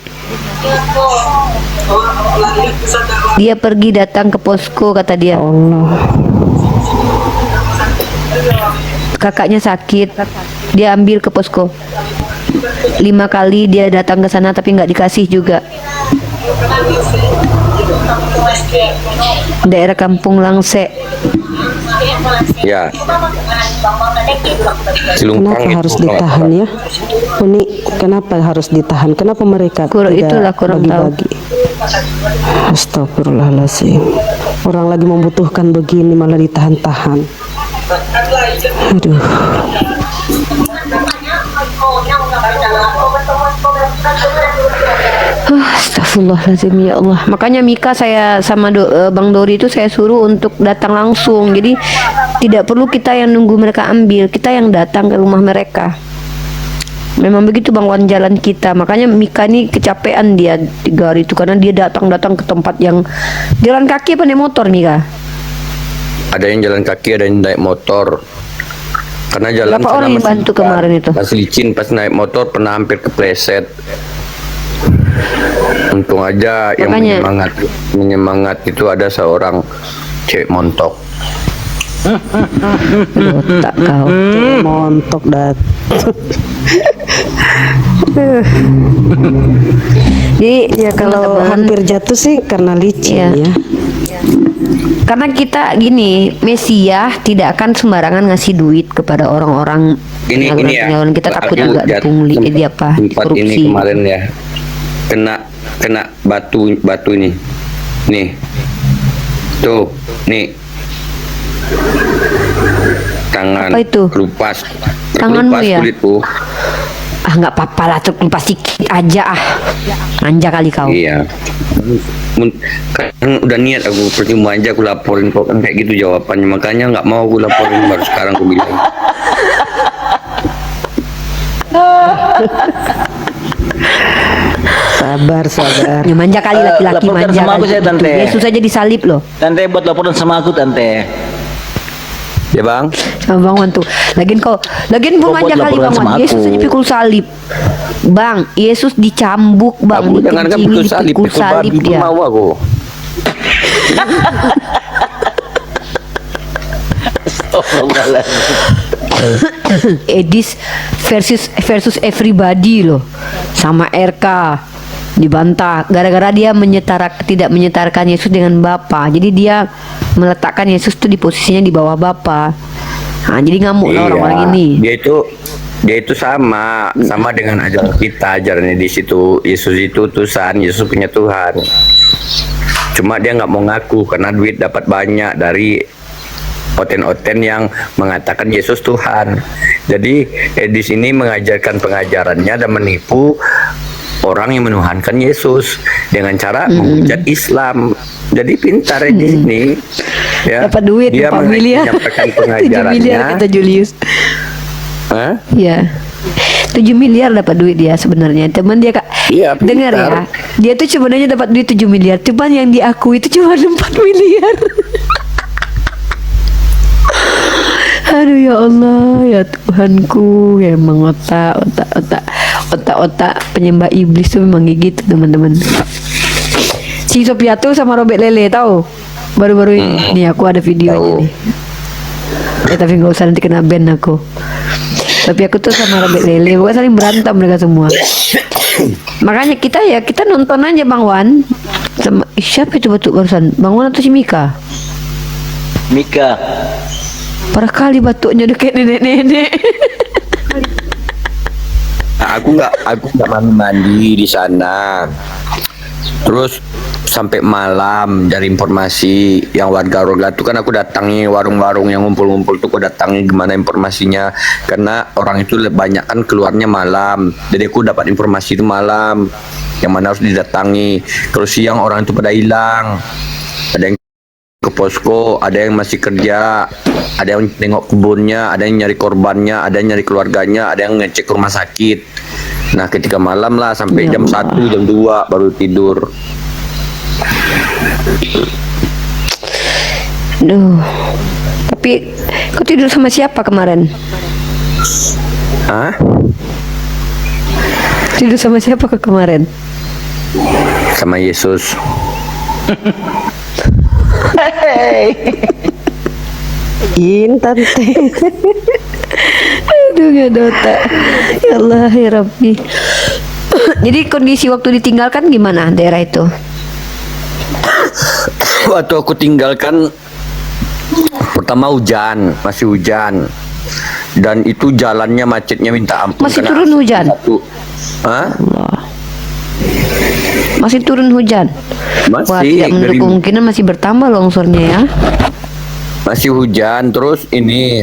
Dia pergi datang ke posko, kata dia. Kakaknya sakit. Dia ambil ke posko. 5 kali dia datang ke sana tapi nggak dikasih juga. Daerah Kampung Langse. Ya. Cilumpang Kenapa harus ditahan ya? Ini kenapa harus ditahan? Kenapa mereka Itulah kurang tahu. bagi-bagi? Astagfirullahaladzim. Orang lagi membutuhkan begini malah ditahan-tahan. Aduh. Astagfirullahaladzim ya Allah. Makanya Mika saya sama Bang Dori itu saya suruh untuk datang langsung. Jadi tidak perlu kita yang nunggu mereka ambil, kita yang datang ke rumah mereka. Memang begitu Bang Wan jalan kita. Makanya Mika ini kecapean dia 3 hari itu karena dia datang ke tempat yang jalan kaki apa naik motor Mika? Ada yang jalan kaki, ada yang naik motor. Karena jalan Berapa orang yang bantu kemarin itu? Pas licin, pas naik motor pernah hampir kepleset. Untung aja yang menyemangat itu ada seorang cewek montok. Otak kau. Montok dat. Jadi Ya kalau teman-teman, hampir jatuh sih karena licin Iya. ya. karena kita gini, Mesias tidak akan sembarangan ngasih duit kepada orang-orang Ini ya. penyaluran. Kita takut Aku juga dipungli, dia apa? Tempat ini Korupsi. kemarin ya. Kena batu ini. Nih. Tuh, nih. Tangan Apa itu? kelupas. Tanganmu Kelupas ya? kulitku. Ah nggak apa-apa lah, terkelupas dikit aja ah. Manja kali kau. Iya. Kan udah niat aku, percuma aja aku laporin kok kan kayak gitu jawabannya, makanya nggak mau aku laporin, baru sekarang aku bilang. Sabar. Ya, manja kali laki-laki, laporkan manja sama aku kali. saya, Tante. Yesus aja disalib loh. Tante buat laporan sama aku, Tante. Ya bang, Sama Bang Wan tuh. Lagian kau Kau manja buat kali laporan Bang Wan. sama Yesus aku. aja pikul salib. Bang, Yesus dicambuk Bang, aku jangan kan dikencingi, betul salib, dipikul pikul salib babi pun dia. mau aku. Edis versus everybody loh, sama RK dibantah gara-gara dia tidak menyetarkan Yesus dengan Bapa. Jadi dia meletakkan Yesus tuh di posisinya di bawah Bapa. Nah, jadi ngamuk lah orang-orang ini. Dia itu sama dengan ajaran kita, ajarannya di situ Yesus itu utusan, Yesus punya Tuhan. Cuma dia nggak mau ngaku karena duit dapat banyak dari oten-oten yang mengatakan Yesus Tuhan. Jadi di sini mengajarkan pengajarannya dan menipu orang yang menuhankan Yesus dengan cara menghujat Islam. Jadi pintar di sini. Ya. Dapat duit Dia 4 miliar. menyampaikan 7 miliar pengajarannya. kata Julius. Hah? Ya. 7 miliar dapat duit dia sebenarnya. Teman dia Kak. Iya, Dengar ya. pintar. Dia tuh sebenarnya dapat duit 7 miliar. Cuman yang diakui itu cuma 4 miliar. Aduh ya Allah, ya Tuhanku, ya emang otak penyembah iblis tuh memang gitu teman-teman. Si Sopiatu sama Robert Lele tahu? Baru-baru ini, nih aku ada videonya nih. Tapi nggak usah nanti kena ban aku. Tapi aku tuh sama Robert Lele, bukan saling berantem mereka semua. Makanya kita nonton aja Bang Wan. Sama siapa itu barusan? Bang Wan atau si Mika? Mika. Parah kali batuknya udah kayak nenek-nenek. Nah, aku nggak mandi di sana. Terus sampai malam dari informasi yang warga itu kan aku datangi warung-warung yang ngumpul-ngumpul tuh, aku datangi gimana informasinya karena orang itu banyak kan keluarnya malam, jadi aku dapat informasi itu malam yang mana harus didatangi. Kalau siang orang itu pada hilang, ada yang ke posko, ada yang masih kerja, ada yang nengok kebunnya, ada yang nyari korbannya, ada yang nyari keluarganya, ada yang ngecek rumah sakit. Nah ketika malam lah sampai jam 1, jam 2 baru tidur. Duh. Tapi kau tidur sama siapa kemarin? Hah? Tidur sama siapa kemarin? Sama Yesus. In Tante. Aduh, gak ada otak. Ya Allah, ya Rabbi. Jadi kondisi waktu ditinggalkan gimana daerah itu? Waktu aku tinggalkan pertama hujan, masih hujan. Dan itu jalannya macetnya minta ampun. Masih karena turun hujan? Hah? Allah. Masih turun hujan? Masih, Wah, tidak menutup dari- kemungkinan masih bertambah longsornya ya. Masih hujan, terus ini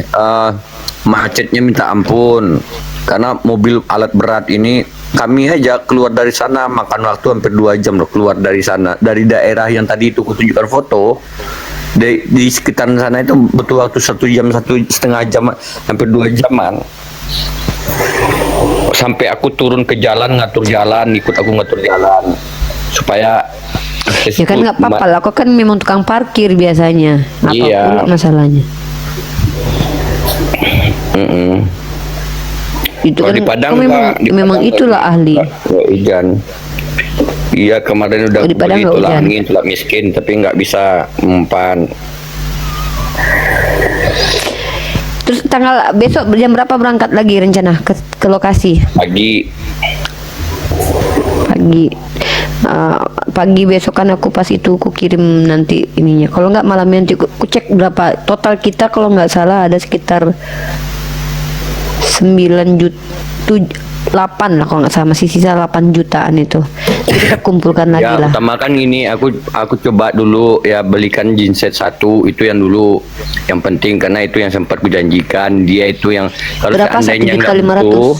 macetnya minta ampun. Karena mobil alat berat ini, kami aja keluar dari sana makan waktu hampir 2 jam loh keluar dari sana. Dari daerah yang tadi itu kutunjukkan foto, di sekitaran sana itu butuh waktu 1 jam, 1,5 jam, hampir 2 jaman. Sampai aku turun ke jalan, ngatur jalan, ikut aku ngatur jalan. Supaya Ya kan nggak apa-apa lah, kok kan memang tukang parkir biasanya. Apa Iya. pula masalahnya? Itu Kalau kan di Padang kau memang, Kak, di memang Padang itulah nggak- ahli. nggak hujan. Iya, kemarin udah Oh, di Padang beli nggak tulang hujan. angin, tulang miskin, tapi nggak bisa mempan. Terus tanggal besok jam berapa berangkat lagi rencana ke lokasi? Pagi, Pagi. Pagi besok kan aku pas itu ku kirim nanti ininya. Kalau nggak malamnya nanti ku cek berapa total kita, kalau nggak salah ada sekitar 9 juta 8 lah kalau nggak salah, masih sisa 8 jutaan itu. Jadi kita kumpulkan lagi ya lah. utamakan ini aku coba dulu ya belikan genset 1 itu yang dulu yang penting, karena itu yang sempat kujanjikan dia itu yang kalau Berapa? seandainya nggak 1.500.000? butuh.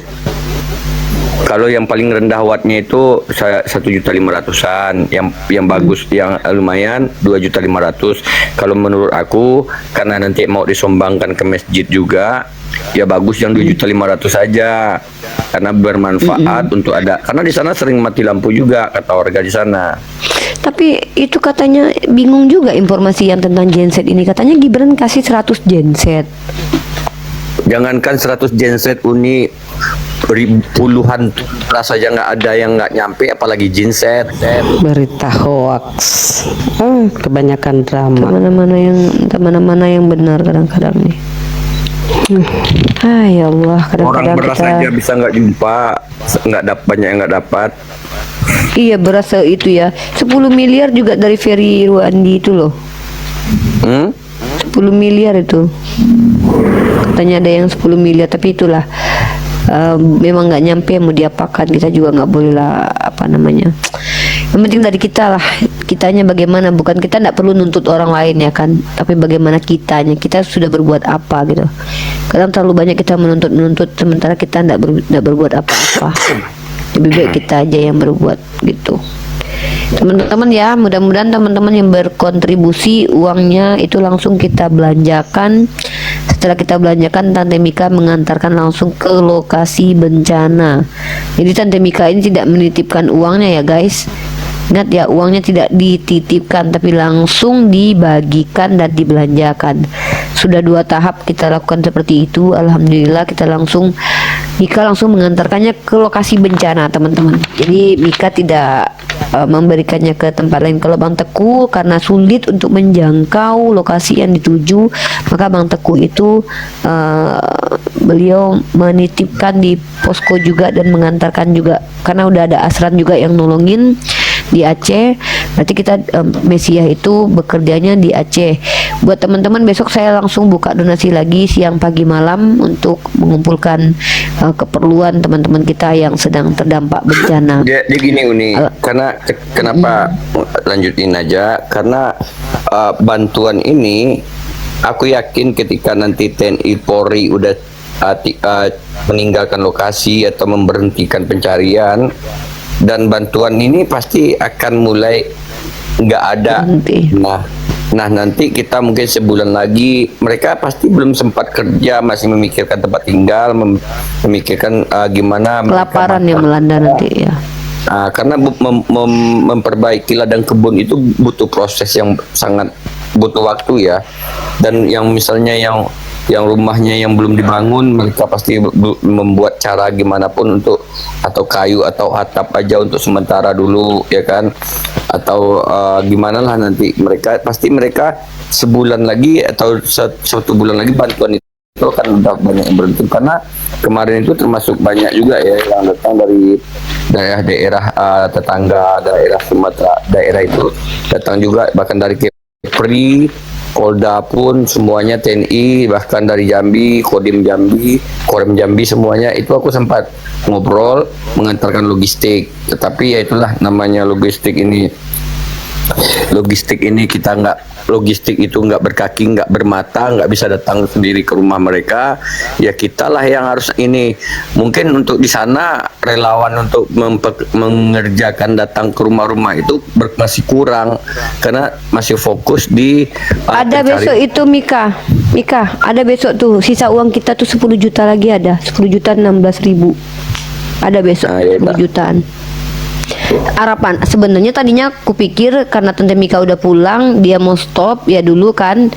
Kalau yang paling rendah wattnya itu 1.500.000-an, yang bagus yang lumayan 2.500.000. Kalau menurut aku karena nanti mau disumbangkan ke masjid juga, ya bagus yang 2.500.000 saja karena bermanfaat untuk ada, karena di sana sering mati lampu juga kata warga di sana. Tapi itu katanya bingung juga informasi yang tentang genset ini. Katanya Gibran kasih 100 genset. Jangankan 100 genset Uni, puluhan saja nggak ada yang nggak nyampe, apalagi genset. Berita hoax. Kebanyakan drama. Mana-mana yang benar kadang-kadang nih. Ya Allah, Orang kadang-kadang beras kita aja bisa nggak jumpa, banyak yang nggak dapat. iya beras itu ya 10 miliar juga dari Ferry Ruandi itu loh. 10 miliar itu katanya ada yang 10 miliar, tapi itulah memang nggak nyampe mau diapakan, kita juga nggak boleh lah apa namanya, yang penting dari kita lah, kitanya bagaimana, bukan kita nggak perlu nuntut orang lain ya kan, tapi bagaimana kita sudah berbuat apa gitu. Kadang terlalu banyak kita menuntut sementara kita nggak berbuat apa-apa. Lebih baik kita aja yang berbuat gitu. Teman-teman ya, mudah-mudahan teman-teman yang berkontribusi uangnya itu langsung kita belanjakan. Setelah kita belanjakan, Tante Mika mengantarkan langsung ke lokasi bencana. Jadi Tante Mika ini tidak menitipkan uangnya ya guys. Ingat ya, uangnya tidak dititipkan tapi langsung dibagikan dan dibelanjakan. Sudah 2 tahap kita lakukan seperti itu. Alhamdulillah Mika langsung mengantarkannya ke lokasi bencana teman-teman. Jadi Mika tidak memberikannya ke tempat lain. Kalau Bang Teguh karena sulit untuk menjangkau lokasi yang dituju, maka Bang Teguh itu beliau menitipkan di posko juga dan mengantarkan juga, karena udah ada asran juga yang nolongin di Aceh. Berarti kita Mesiah itu bekerjanya di Aceh. Buat teman-teman, besok saya langsung buka donasi lagi siang, pagi, malam untuk mengumpulkan keperluan teman-teman kita yang sedang terdampak bencana. Dia gini Uni, karena kenapa lanjutin aja, karena bantuan ini aku yakin ketika nanti TNI Polri udah meninggalkan lokasi atau memberhentikan pencarian, dan bantuan ini pasti akan mulai nggak ada. Nah nanti kita mungkin sebulan lagi, mereka pasti belum sempat kerja, masih memikirkan tempat tinggal, memikirkan gimana Kelaparan yang melanda nanti ya. Karena memperbaiki ladang kebun itu butuh proses yang sangat butuh waktu ya. Dan yang misalnya yang rumahnya yang belum dibangun, mereka pasti membuat cara gimana pun untuk, atau kayu atau atap aja untuk sementara dulu ya kan, atau gimana lah nanti mereka sebulan lagi atau 1 bulan lagi bantuan itu itu kan udah banyak yang beruntung, karena kemarin itu termasuk banyak juga ya yang datang dari daerah-daerah tetangga, daerah Sumatera, daerah itu datang juga, bahkan dari Kepri, Polda pun semuanya, TNI, bahkan dari Jambi, Korem Jambi semuanya itu aku sempat ngobrol mengantarkan logistik. Tetapi ya itulah namanya logistik ini kita logistik itu nggak berkaki, nggak bermata, nggak bisa datang sendiri ke rumah mereka. Ya kita lah yang harus ini. Mungkin untuk di sana relawan untuk mengerjakan datang ke rumah-rumah itu masih kurang, karena masih fokus di Ada besok itu Mika, ada besok tuh sisa uang kita tuh 10 juta lagi, ada 10 juta 16.000. Ada besok 10 jutaan. Harapan sebenarnya tadinya kupikir karena Tante Mika udah pulang, dia mau stop ya dulu kan,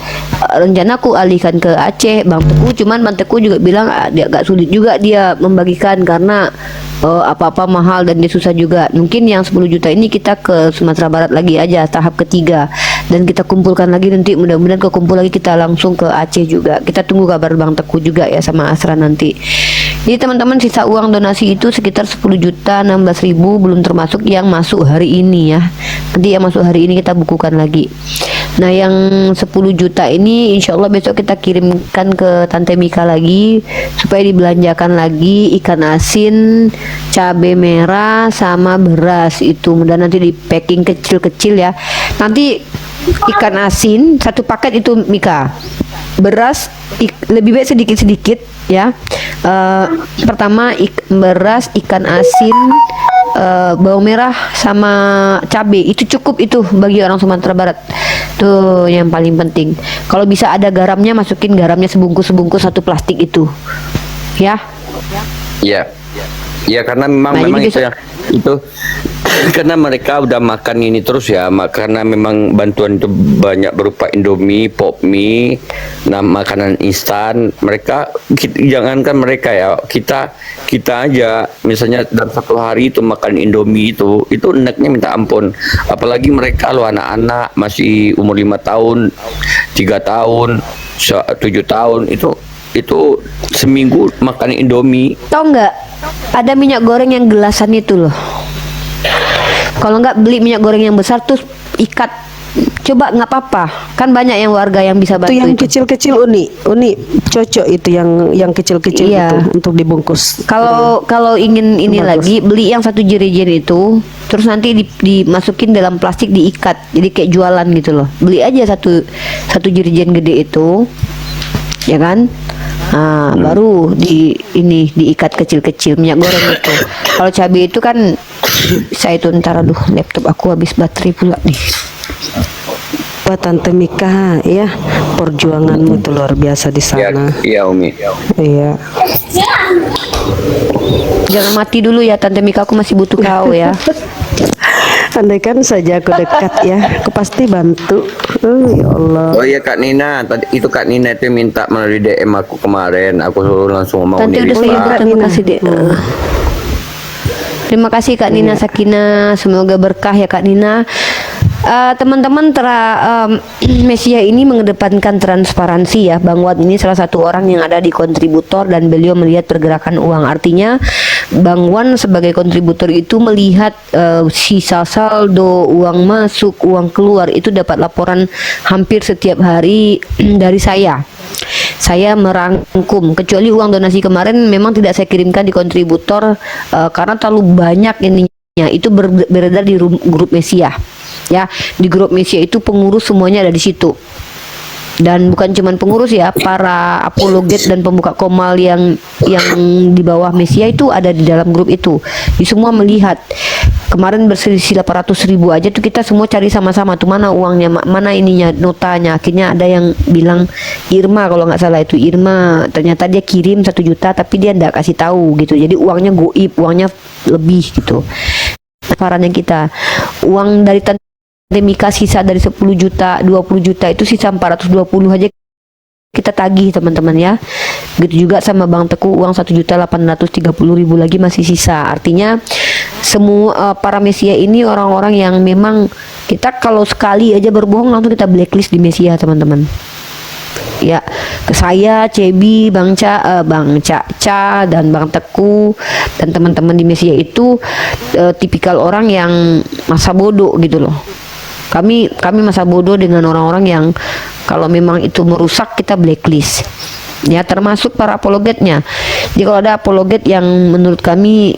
rencana aku alihkan ke Aceh Bang Teguh, cuman Bang Teguh juga bilang dia agak sulit juga dia membagikan karena apa-apa mahal dan dia susah juga. Mungkin yang 10 juta ini kita ke Sumatera Barat lagi aja tahap ketiga, dan kita kumpulkan lagi nanti, mudah-mudahan kekumpul lagi kita langsung ke Aceh juga. Kita tunggu kabar Bang Teguh juga ya sama Asra nanti. Jadi teman-teman, sisa uang donasi itu sekitar 10 juta 16.000, belum termasuk yang masuk hari ini ya. Nanti yang masuk hari ini kita bukukan lagi. Nah yang 10 juta ini insya Allah besok kita kirimkan ke Tante Mika lagi supaya dibelanjakan lagi ikan asin, cabai merah sama beras itu. Mudah nanti di packing kecil-kecil ya. Nanti ikan asin satu paket itu Mika, beras lebih baik sedikit-sedikit ya. Pertama beras, ikan asin, bawang merah sama cabai itu cukup itu bagi orang Sumatera Barat. Tuh yang paling penting. Kalau bisa ada garamnya, masukin garamnya sebungkus satu plastik itu. Ya. Iya. Ya karena memang itu yang itu karena mereka udah makan ini terus ya, karena memang bantuan itu banyak berupa Indomie, pop mie, nah makanan instan. Mereka jangankan mereka ya, kita aja misalnya dalam satu hari itu makan Indomie itu enaknya minta ampun. Apalagi mereka lo anak-anak masih umur 5 tahun, 3 tahun, 7 tahun itu seminggu makan Indomie. Tahu nggak? Ada minyak goreng yang gelasan itu loh. Kalau nggak beli minyak goreng yang besar terus ikat, coba nggak apa-apa. Kan banyak yang warga yang bisa bantu. Itu yang kecil-kecil uni cocok itu yang kecil-kecil Iya. itu untuk dibungkus. Kalau ingin ini Bagus. lagi, beli yang satu jerigen itu, terus nanti dimasukin dalam plastik, diikat, jadi kayak jualan gitu loh. Beli aja satu jerigen gede itu, ya kan? Nah, baru diikat kecil-kecil minyak goreng itu. Kalau cabai itu kan saya itu ntar, aduh laptop aku habis baterai pula nih. Buat Tante Mika ya, perjuanganmu itu luar biasa di sana. Iya Umi. Iya. Jangan mati dulu ya Tante Mika, aku masih butuh kau ya. Andaikan saja aku dekat ya, aku pasti bantu. Ya Allah. Oh iya Kak Nina, tadi itu Kak Nina itu minta melalui DM aku kemarin, aku suruh langsung mau Tante udah saya Pak. terima kasih deh. Terima kasih Kak Nina Sakinah, semoga berkah ya Kak Nina. Teman-teman, Mesia ini mengedepankan transparansi ya. Bang Wan ini salah satu orang yang ada di kontributor dan beliau melihat pergerakan uang. Artinya Bang Wan sebagai kontributor itu melihat sisa saldo, uang masuk, uang keluar, itu dapat laporan hampir setiap hari dari saya. Saya merangkum, kecuali uang donasi kemarin memang tidak saya kirimkan di kontributor karena terlalu banyak ininya. Itu beredar di grup Mesia. Ya, di grup Mesia itu pengurus semuanya ada di situ. Dan bukan cuman pengurus ya, para apologet dan pembuka komal yang di bawah Mesia itu ada di dalam grup itu. Di semua melihat. Kemarin berselisih 800.000 aja tuh, kita semua cari sama-sama tuh mana uangnya, mana ininya, notanya. Akhirnya ada yang bilang Irma, kalau nggak salah itu Irma, ternyata dia kirim 1 juta tapi dia nggak kasih tahu gitu. Jadi uangnya goib, uangnya lebih gitu. Sarannya kita, uang dari Tante Mika sisa dari 10 juta, 20 juta itu sisa 420 aja kita tagih teman-teman ya. Gitu juga sama Bang Teguh, uang 1.830.000 lagi masih sisa. Artinya semua para Mesia ini orang-orang yang memang kita kalau sekali aja berbohong langsung kita blacklist di Mesia teman-teman. Ya, ke saya, Cebi, Bang Caca, dan Bang Teku dan teman-teman di Mesia itu tipikal orang yang masa bodoh gitu loh. Kami masa bodoh dengan orang-orang yang kalau memang itu merusak kita blacklist. Ya, termasuk para apologetnya. Jadi kalau ada apologet yang menurut kami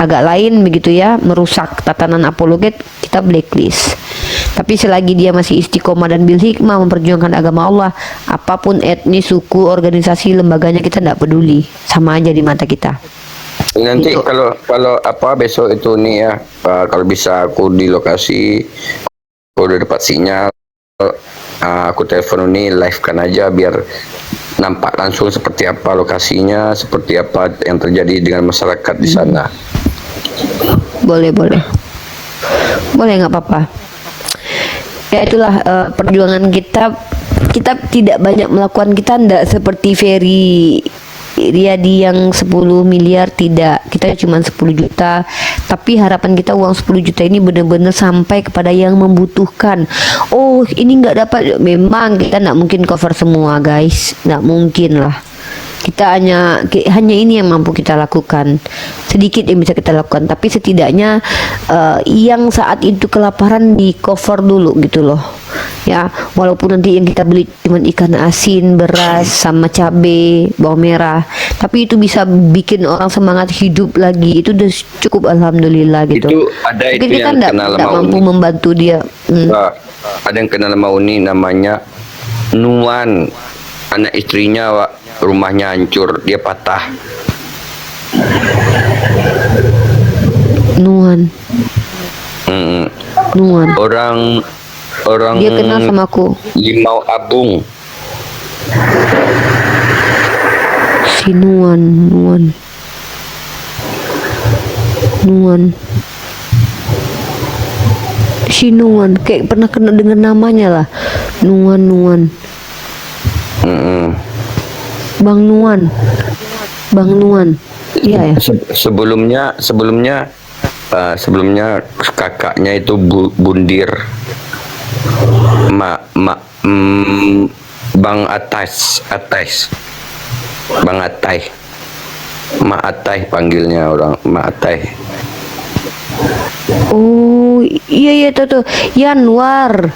agak lain begitu ya, merusak tatanan apologet, kita blacklist. Tapi selagi dia masih istiqomah dan bil hikmah memperjuangkan agama Allah, apapun etnis, suku, organisasi, lembaganya, kita tidak peduli, sama aja di mata kita. Nanti Gitu. kalau apa besok itu nih ya, kalau bisa aku di lokasi, kalau udah dapat sinyal, aku telepon ini live kan aja biar nampak langsung seperti apa lokasinya, seperti apa yang terjadi dengan masyarakat di sana. Boleh nggak apa-apa. Ya itulah perjuangan kita tidak banyak melakukan, kita ndak seperti Ferry Riyadi yang 10 miliar, tidak, kita cuma 10 juta, tapi harapan kita uang 10 juta ini benar-benar sampai kepada yang membutuhkan. Oh ini nggak dapat, memang kita nggak mungkin cover semua guys, nggak mungkin lah. Kita hanya ini yang mampu kita lakukan, sedikit yang bisa kita lakukan, tapi setidaknya yang saat itu kelaparan di cover dulu gitu loh ya, walaupun nanti yang kita beli cuma ikan asin, beras sama cabai, bawang merah, tapi itu bisa bikin orang semangat hidup lagi, itu udah cukup, alhamdulillah gitu. Itu ada mungkin itu kita yang tidak kenal sama mampu Uni. membantu dia. Ada yang kenal sama Uni, namanya Nuan, anak istrinya rumahnya hancur, dia patah. Nuan. Orang Dia kenal sama aku. Limau Abung. Si Nuan. Si Nuan, kayak pernah kena dengar namanya lah. Nuan. Bang Nuan. Iya ya. Sebelumnya kakaknya itu Bundir. Bang Atais. Bang Atai. Ma Atai panggilnya orang, Ma Atai. Oh, iya tuh. Yanwar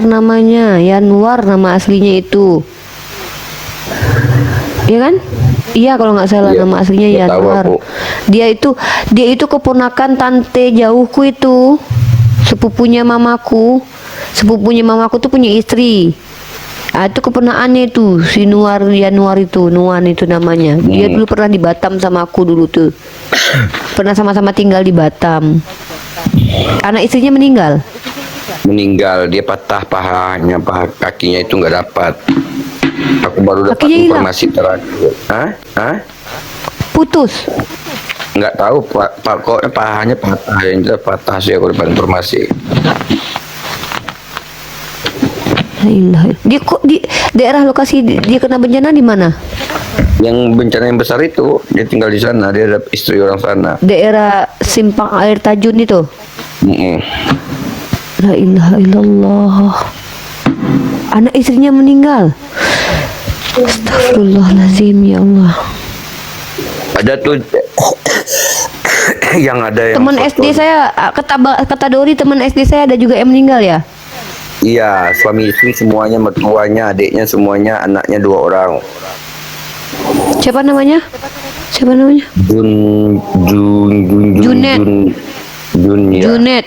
namanya. Yanwar nama aslinya itu. Iya kan? Iya kalau nggak salah, Iya, nama aslinya nggak tahu Yanwar. aku. Dia itu keponakan tante jauhku itu. Sepupunya mamaku tuh punya istri. Itu keponakannya itu si Yanwar itu, Nuan itu namanya. Dia dulu pernah di Batam sama aku dulu tuh. Pernah sama-sama tinggal di Batam. Anak istrinya meninggal. Dia patah pahanya, paha kakinya itu nggak dapat. Aku baru dapat Kakinya hilang? informasi terakhir. Putus. Nggak tahu pak kok pahanya patah, yang jelas patah sih, aku dapat informasi. Dia kok di daerah lokasi dia kena bencana di mana? Yang bencana yang besar itu dia tinggal di sana, dia ada istri orang sana. Daerah Simpang Air Tajun itu. La ilaha illallah. Anak istrinya meninggal. Astagfirullahaladzim, ya Allah. Ada tuh yang ada yang Teman foto. SD saya, kata Dori, teman SD saya ada juga yang meninggal ya. Iya, suami istri semuanya, mertuanya, adiknya semuanya, anaknya 2 orang. Siapa namanya? Junet. Junet.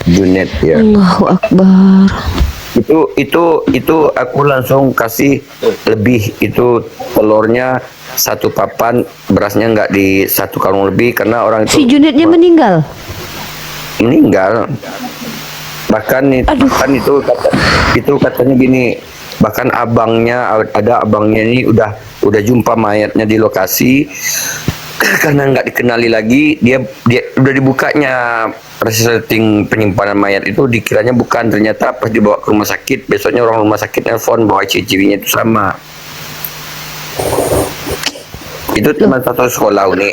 Junet ya. Allahu Akbar. Itu aku langsung kasih lebih, itu telurnya 1 papan, berasnya nggak di 1 karung lebih, karena orang itu Si Junetnya meninggal. bahkan itu katanya gini, bahkan ada abangnya ini udah jumpa mayatnya di lokasi. Karena nggak dikenali lagi, dia udah dibukanya resleting penyimpanan mayat itu, dikiranya bukan, ternyata pas dibawa ke rumah sakit, besoknya orang rumah sakit nelfon bahwa ciri-cirinya itu sama. Itu teman satu sekolah Uni.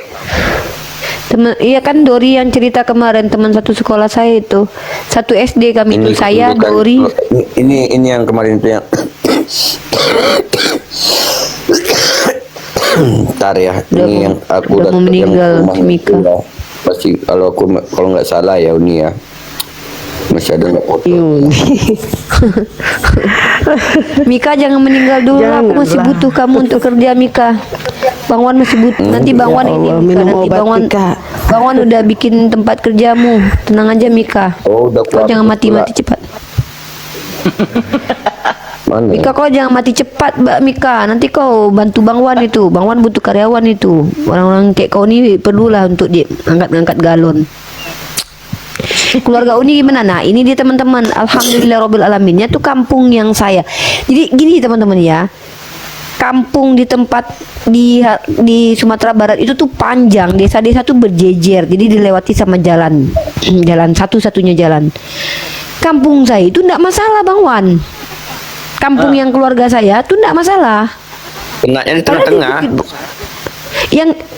Iya kan, Dori yang cerita kemarin, teman satu sekolah saya itu, satu SD kami itu, saya, bukan- Dori. ini yang kemarin itu yang Ntar ya, ini yang aku udah mau datang yang meninggal, rumah si Mika. itu ya. Pasti kalau nggak salah ya ini ya. Masih ada foto. Mika jangan meninggal dulu, aku masih Janganlah. butuh kamu untuk kerja Mika. Bang Wan masih butuh, nanti Bang Ya Wan ini Allah, Mika, minum nanti obat, Bang Wan, Mika. Bang Wan udah bikin tempat kerjamu, tenang aja Mika. Oh, udah Kau keluar jangan pula. mati-mati cepat. Mana? Mika kau jangan mati cepat Mbak Mika, nanti kau bantu Bang Wan itu. Bang Wan butuh karyawan itu. Orang-orang kayak kau ni perlulah untuk dia angkat-angkat galon. Keluarga Uni gimana? Nah ini dia teman-teman, alhamdulillah robbil alaminnya tuh kampung yang saya. Jadi gini teman-teman ya, kampung di tempat di Sumatera Barat itu tuh panjang, desa-desa tuh berjejer, jadi dilewati sama jalan satu-satunya jalan. Kampung saya itu enggak masalah Bang Wan. Kampung yang keluarga saya tuh enggak masalah. Kenanya di Karena tengah-tengah.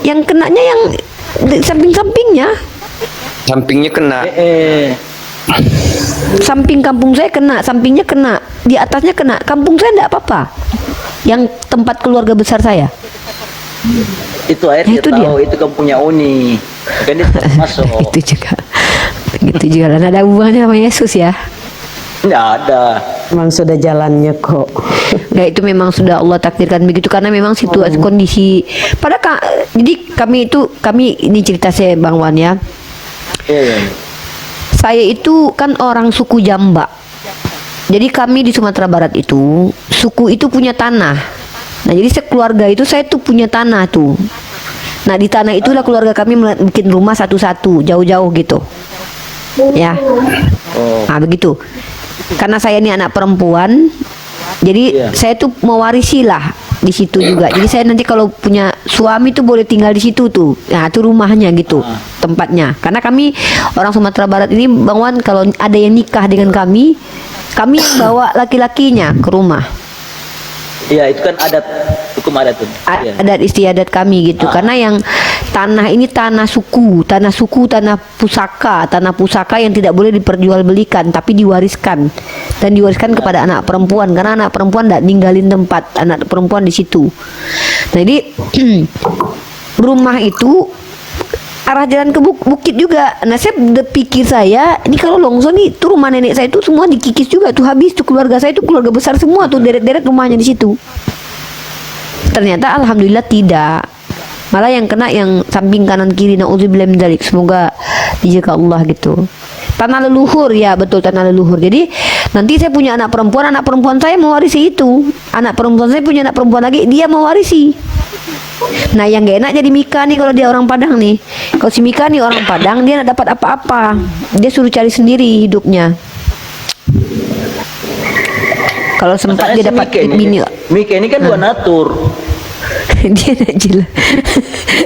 yang kenanya yang di samping-sampingnya. Sampingnya kena. Samping kampung saya kena, sampingnya kena, di atasnya kena. Kampung saya enggak apa-apa. Yang tempat keluarga besar saya. Itu air Nah, dia itu tahu, itu kampungnya Uni. Kan dia masuk. Itu juga. Gitu juga lah. Ada hubungannya sama Yesus ya. Enggak ada. Memang sudah jalannya kok. Ya itu memang sudah Allah takdirkan begitu karena memang situasi kondisi. Jadi kami ini cerita saya Bang Wan ya. Iya. Saya itu kan orang suku Jamba. Jadi kami di Sumatera Barat itu, suku itu punya tanah. Nah, jadi sekeluarga itu saya tuh punya tanah tuh. Nah, di tanah itulah keluarga kami bikin rumah satu-satu, jauh-jauh gitu. Ya. Nah, begitu. Karena saya ini anak perempuan, jadi saya tuh mewarisi lah di situ juga. Jadi saya nanti kalau punya suami tuh boleh tinggal di situ tuh. Nah, itu rumahnya gitu, tempatnya. Karena kami orang Sumatera Barat ini Bang Wan kalau ada yang nikah dengan kami yang bawa laki-lakinya ke rumah. Iya, itu kan adat, hukum adat tuh. Iya. Adat istiadat kami gitu. Karena yang tanah ini tanah suku, tanah pusaka yang tidak boleh diperjualbelikan tapi diwariskan dan diwariskan kepada anak perempuan karena anak perempuan tidak ninggalin tempat anak perempuan di situ. Nah, jadi rumah itu arah jalan ke bukit juga. Nah, saya pikir saya ini kalau longsor nih tuh rumah nenek saya itu semua dikikis juga tuh, habis tuh keluarga saya itu keluarga besar semua tuh, deret-deret rumahnya di situ. Ternyata alhamdulillah tidak. Malah yang kena yang samping kanan kiri, naudzubillah min dzalik. Semoga dijaga Allah gitu. Tanah leluhur ya, betul tanah leluhur. Jadi nanti saya punya anak perempuan saya mewarisi itu. Anak perempuan saya punya anak perempuan lagi, dia mewarisi. Nah, yang gak enak jadi Mika nih kalau dia orang Padang nih. Kalau si Mika nih orang Padang, dia gak dapat apa-apa. Dia suruh cari sendiri hidupnya. Kalau sempat dia dapat bini. Mika ini kan dua natur. Dia nak gila.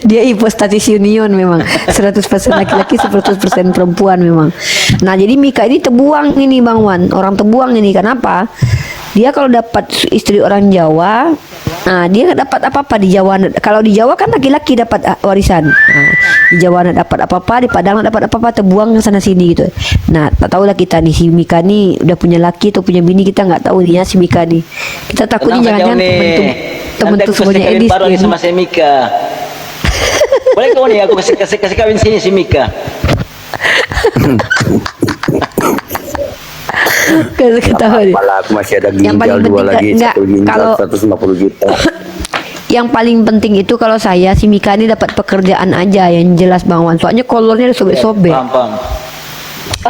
Dia hipostatis union memang 100% laki-laki 100% perempuan memang. Nah, jadi Mika ini tebuang ini Bang Wan, orang tebuang ini. Kenapa? Dia kalau dapat istri orang Jawa, nah dia nggak dapat apa-apa di Jawa. Kalau di Jawa kan laki-laki dapat warisan. Nah, di Jawa nggak dapat apa-apa, di Padang nggak dapat apa-apa, terbuang sana sini gitu. Nah, tak tahulah kita nih si Mika nih udah punya laki atau punya bini, kita nggak tahu dia si Mika nih. Kita takutnya jangan-jangan temen tuh semuanya Edis. Baru nih sama si Mika. Boleh kau nih aku kasih kawin sini si Mika. Ketawa deh. Malah aku masih ada Yang paling ginjal dua penting lagi, enggak, satu ginjal kalau 150 juta. yang paling penting itu kalau saya si Mika ini dapat pekerjaan aja yang jelas Bang Wan. Soalnya kolornya udah sobek-sobek. Paham.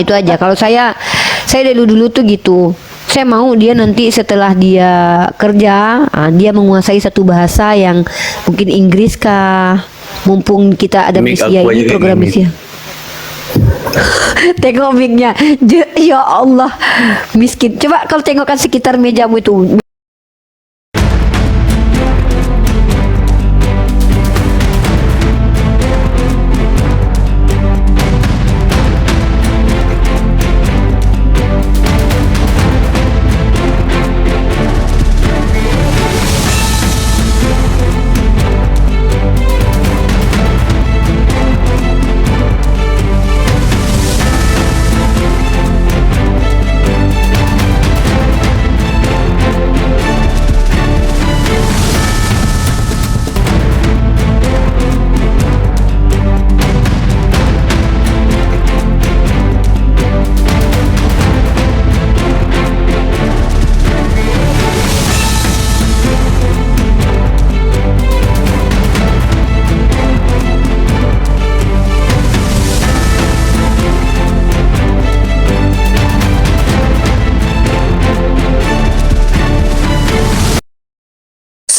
Itu aja. Kalau saya dari dulu tuh gitu. Saya mau dia nanti setelah dia kerja, dia menguasai satu bahasa yang mungkin Inggris kah. Mumpung kita ada Mik, Mesia aku ini aja program kayak gini. Mesia. Tengok mic-nya. Ya Allah, miskin. Coba kalau tengokkan sekitar mejamu itu.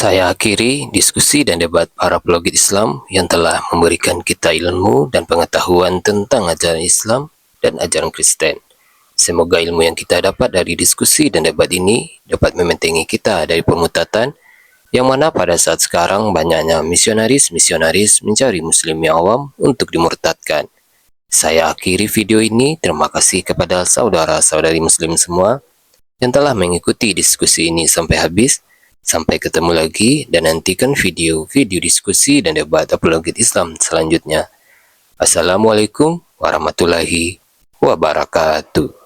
Saya akhiri diskusi dan debat para apologet Islam yang telah memberikan kita ilmu dan pengetahuan tentang ajaran Islam dan ajaran Kristen. Semoga ilmu yang kita dapat dari diskusi dan debat ini dapat membentengi kita dari permutatan, yang mana pada saat sekarang banyaknya misionaris-misionaris mencari muslim yang awam untuk dimurtadkan. Saya akhiri video ini. Terima kasih kepada saudara-saudari muslim semua yang telah mengikuti diskusi ini sampai habis. Sampai ketemu lagi dan nantikan video-video diskusi dan debat apologet Islam selanjutnya. Assalamualaikum warahmatullahi wabarakatuh.